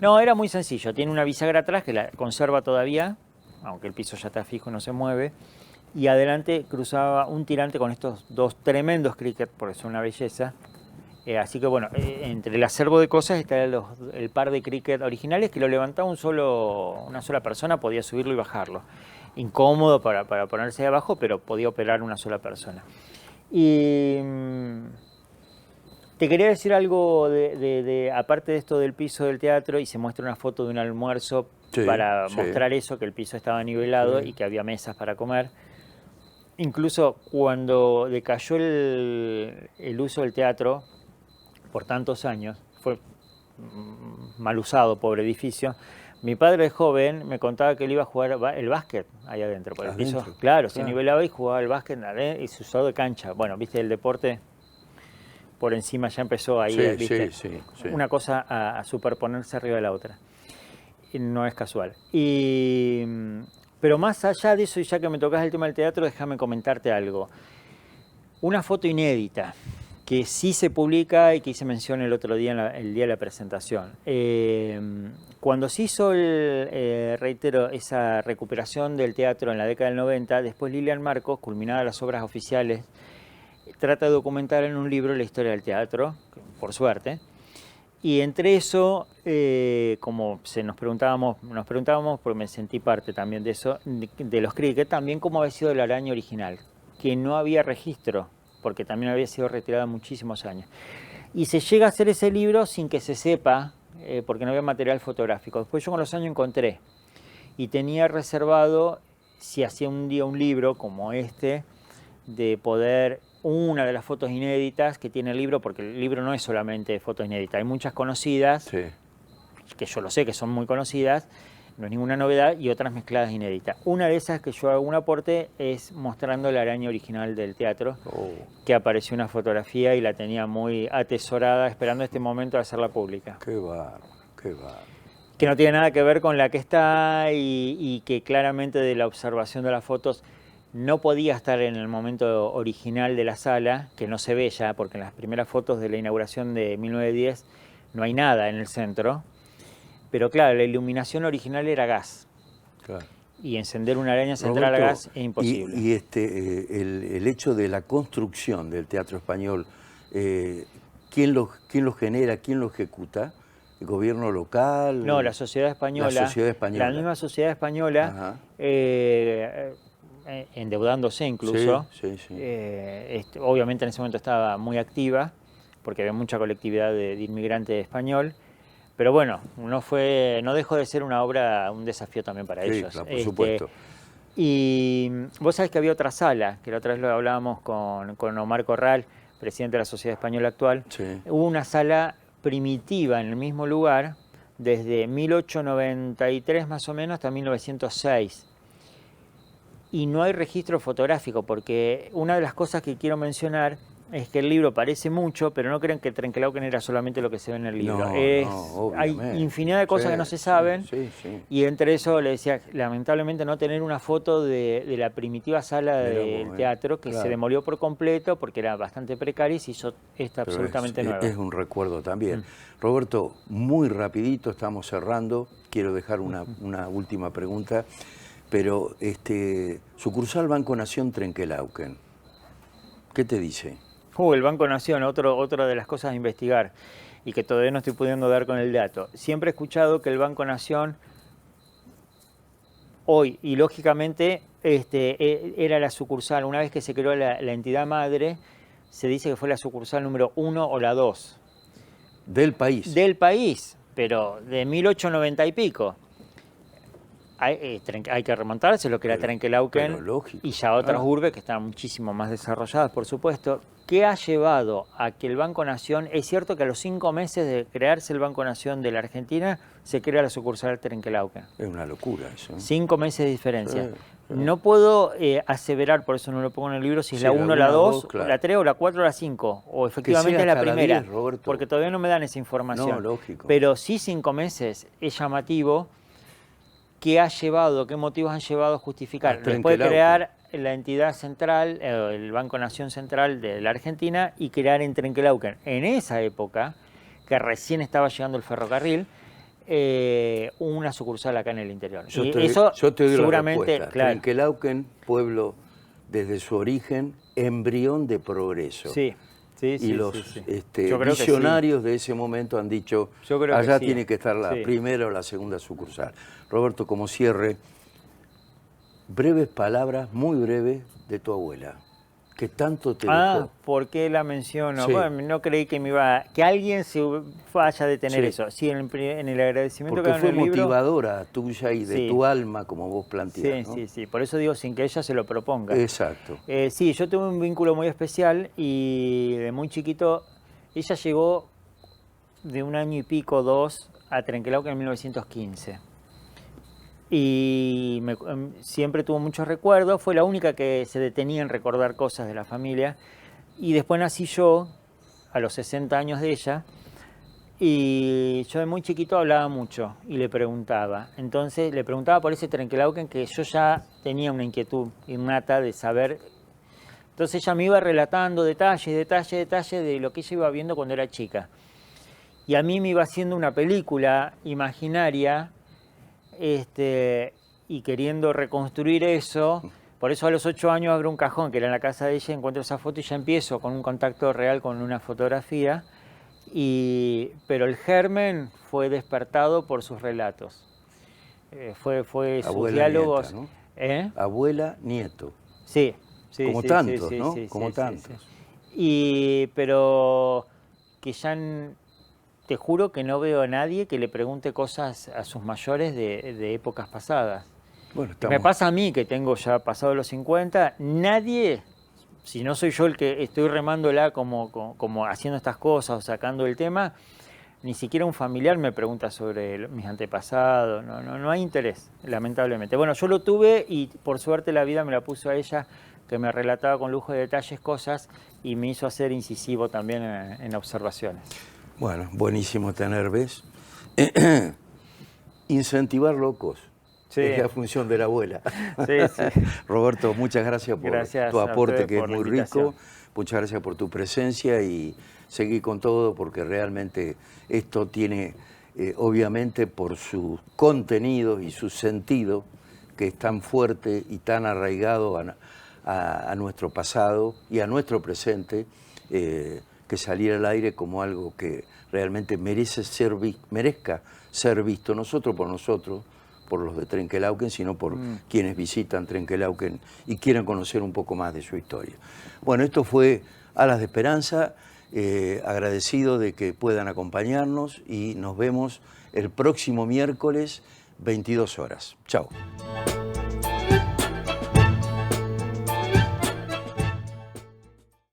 No, era muy sencillo, tiene una bisagra atrás que la conserva todavía, aunque el piso ya está fijo y no se mueve, y adelante cruzaba un tirante con estos dos tremendos cricket, porque son una belleza. Así que bueno, entre el acervo de cosas está el par de cricket originales que lo levantaba una sola persona, podía subirlo y bajarlo. Incómodo para ponerse de abajo, pero podía operar una sola persona. Y te quería decir algo aparte de esto del piso del teatro, y se muestra una foto de un almuerzo Sí, para sí. mostrar eso, que el piso estaba nivelado y que había mesas para comer. Incluso cuando decayó el uso del teatro por tantos años, fue mal usado, pobre edificio. Mi padre de joven me contaba que él iba a jugar el básquet ahí adentro, por el piso. Claro, se nivelaba y jugaba el básquet y se usaba de cancha. Bueno, viste, el deporte por encima ya empezó ahí, Sí, viste, sí. una cosa a superponerse arriba de la otra. Y no es casual. Pero más allá de eso, y ya que me tocas el tema del teatro, déjame comentarte algo. Una foto inédita, que sí se publica y que hice mención el otro día, el día de la presentación. Cuando se hizo, reitero, esa recuperación del teatro en la década del 90, después Lilian Marcos, culminadas las obras oficiales, trata de documentar en un libro la historia del teatro, por suerte. Y entre eso, como nos preguntábamos, porque me sentí parte también de eso, de los cricket, también cómo había sido la araña original, que no había registro, porque también había sido retirada muchísimos años. Y se llega a hacer ese libro sin que se sepa, porque no había material fotográfico. Después yo con los años encontré, y tenía reservado, si hacía un día un libro como este, de poder, una de las fotos inéditas que tiene el libro, porque el libro no es solamente fotos inéditas, hay muchas conocidas, sí, que yo lo sé que son muy conocidas, no es ninguna novedad, y otras mezcladas inéditas. Una de esas que yo hago un aporte es mostrando la araña original del teatro, que apareció una fotografía y la tenía muy atesorada, esperando este momento de hacerla pública. Qué bárbaro, qué bárbaro. Que no tiene nada que ver con la que está y que claramente de la observación de las fotos no podía estar en el momento original de la sala, que no se ve ya, porque en las primeras fotos de la inauguración de 1910 no hay nada en el centro. Pero claro, la iluminación original era gas. Claro. Y encender una araña central a gas es imposible. Y el hecho de la construcción del teatro español, ¿quién lo genera, quién lo ejecuta? ¿El gobierno local? No, la sociedad española. La sociedad española. La misma sociedad española, endeudándose incluso. Sí, sí, sí. Obviamente en ese momento estaba muy activa, porque había mucha colectividad de inmigrantes español. Pero bueno, no dejó de ser una obra, un desafío también para ellos. Claro, por supuesto. Y vos sabés que había otra sala, que la otra vez lo hablábamos con Omar Corral, presidente de la Sociedad Española actual. Sí. Hubo una sala primitiva en el mismo lugar, desde 1893 más o menos hasta 1906. Y no hay registro fotográfico, porque una de las cosas que quiero mencionar es que el libro parece mucho, pero no crean que Trenkelauken era solamente lo que se ve en el libro. Hay infinidad de cosas que no se saben, y entre eso le decía, lamentablemente no tener una foto de la primitiva sala del teatro, que se demolió por completo porque era bastante precaria y se hizo esta absolutamente nueva. Es un recuerdo también. Roberto, muy rapidito, estamos cerrando, quiero dejar una última pregunta, pero sucursal Banco Nación Trenkelauken, ¿qué te dice? El Banco Nación, otra de las cosas a investigar y que todavía no estoy pudiendo dar con el dato. Siempre he escuchado que el Banco Nación hoy, y lógicamente era la sucursal, una vez que se creó la entidad madre, se dice que fue la sucursal número 1 o la 2. ¿Del país? Del país, pero de 1890 y pico. Hay que remontarse lo que era Trenkelauken y ya otras urbes que están muchísimo más desarrolladas, por supuesto. ¿Qué ha llevado a que el Banco Nación? Es cierto que a los 5 meses de crearse el Banco Nación de la Argentina, se crea la sucursal Trenkelauken. Es una locura eso. 5 meses de diferencia. No puedo aseverar, por eso no lo pongo en el libro, si es la 1, la 2, la 3 o la 4 o la 5. O efectivamente es la primera, 10, porque todavía no me dan esa información. No, lógico. Pero sí 5 meses es llamativo. ¿Qué ha llevado, qué motivos han llevado a justificar? Después de crear la entidad central, el Banco Nación Central de la Argentina, y crear en Trenkelauken, en esa época, que recién estaba llegando el ferrocarril, una sucursal acá en el interior. Yo te doy seguramente, la claro. Trenkelauken, pueblo desde su origen, embrión de progreso. Sí. Y los visionarios de ese momento han dicho, allá tiene que estar la primera o la segunda sucursal. Roberto, como cierre, breves palabras, muy breves, de tu abuela, que tanto te dejó. ¿Por qué la menciono? Bueno, no creí que alguien se vaya a detener eso. Sí, en el agradecimiento porque que fue en el libro, motivadora tuya y de tu alma, como vos planteás. Sí. Por eso digo, sin que ella se lo proponga. Exacto. Sí, yo tuve un vínculo muy especial y de muy chiquito, ella llegó de 1 año y pico, 2, a Trenkelauken en 1915. Y siempre tuvo muchos recuerdos, fue la única que se detenía en recordar cosas de la familia. Y después nací yo, a los 60 años de ella, y yo de muy chiquito hablaba mucho y le preguntaba. Entonces le preguntaba por ese Trenkelauken, que yo ya tenía una inquietud innata de saber Entonces ella me iba relatando detalle de lo que ella iba viendo cuando era chica. Y a mí me iba haciendo una película imaginaria, y queriendo reconstruir eso. Por eso a los 8 años abro un cajón que era en la casa de ella, encuentro esa foto y ya empiezo con un contacto real con una fotografía. Pero el germen fue despertado por sus relatos. Fue sus Abuela, diálogos. nieta, ¿no? ¿Eh? Abuela, nieto. Sí, sí, Como sí, tantos, sí, ¿no? sí, Como sí, tantos. sí. Pero que ya te juro que no veo a nadie que le pregunte cosas a sus mayores de épocas pasadas. Bueno, Me pasa a mí, que tengo ya pasado los 50, nadie, si no soy yo el que estoy remándola como haciendo estas cosas o sacando el tema, ni siquiera un familiar me pregunta sobre mis antepasados, no hay interés, lamentablemente. Bueno, yo lo tuve y por suerte la vida me la puso a ella, que me relataba con lujo de detalles cosas y me hizo hacer incisivo también en observaciones. Bueno, buenísimo tener, ¿ves? Incentivar locos. Sí. Es la función de la abuela. Sí, sí. Roberto, muchas gracias por tu aporte, que es muy rico. Muchas gracias por tu presencia y seguir con todo, porque realmente esto tiene, obviamente, por su contenido y su sentido, que es tan fuerte y tan arraigado a nuestro pasado y a nuestro presente, que salir al aire como algo que realmente merezca ser visto, no solo por nosotros, por los de Trenquelauquen, sino por quienes visitan Trenquelauquen y quieran conocer un poco más de su historia. Bueno, esto fue Alas de Esperanza, agradecido de que puedan acompañarnos y nos vemos el próximo miércoles, 22 horas. Chao.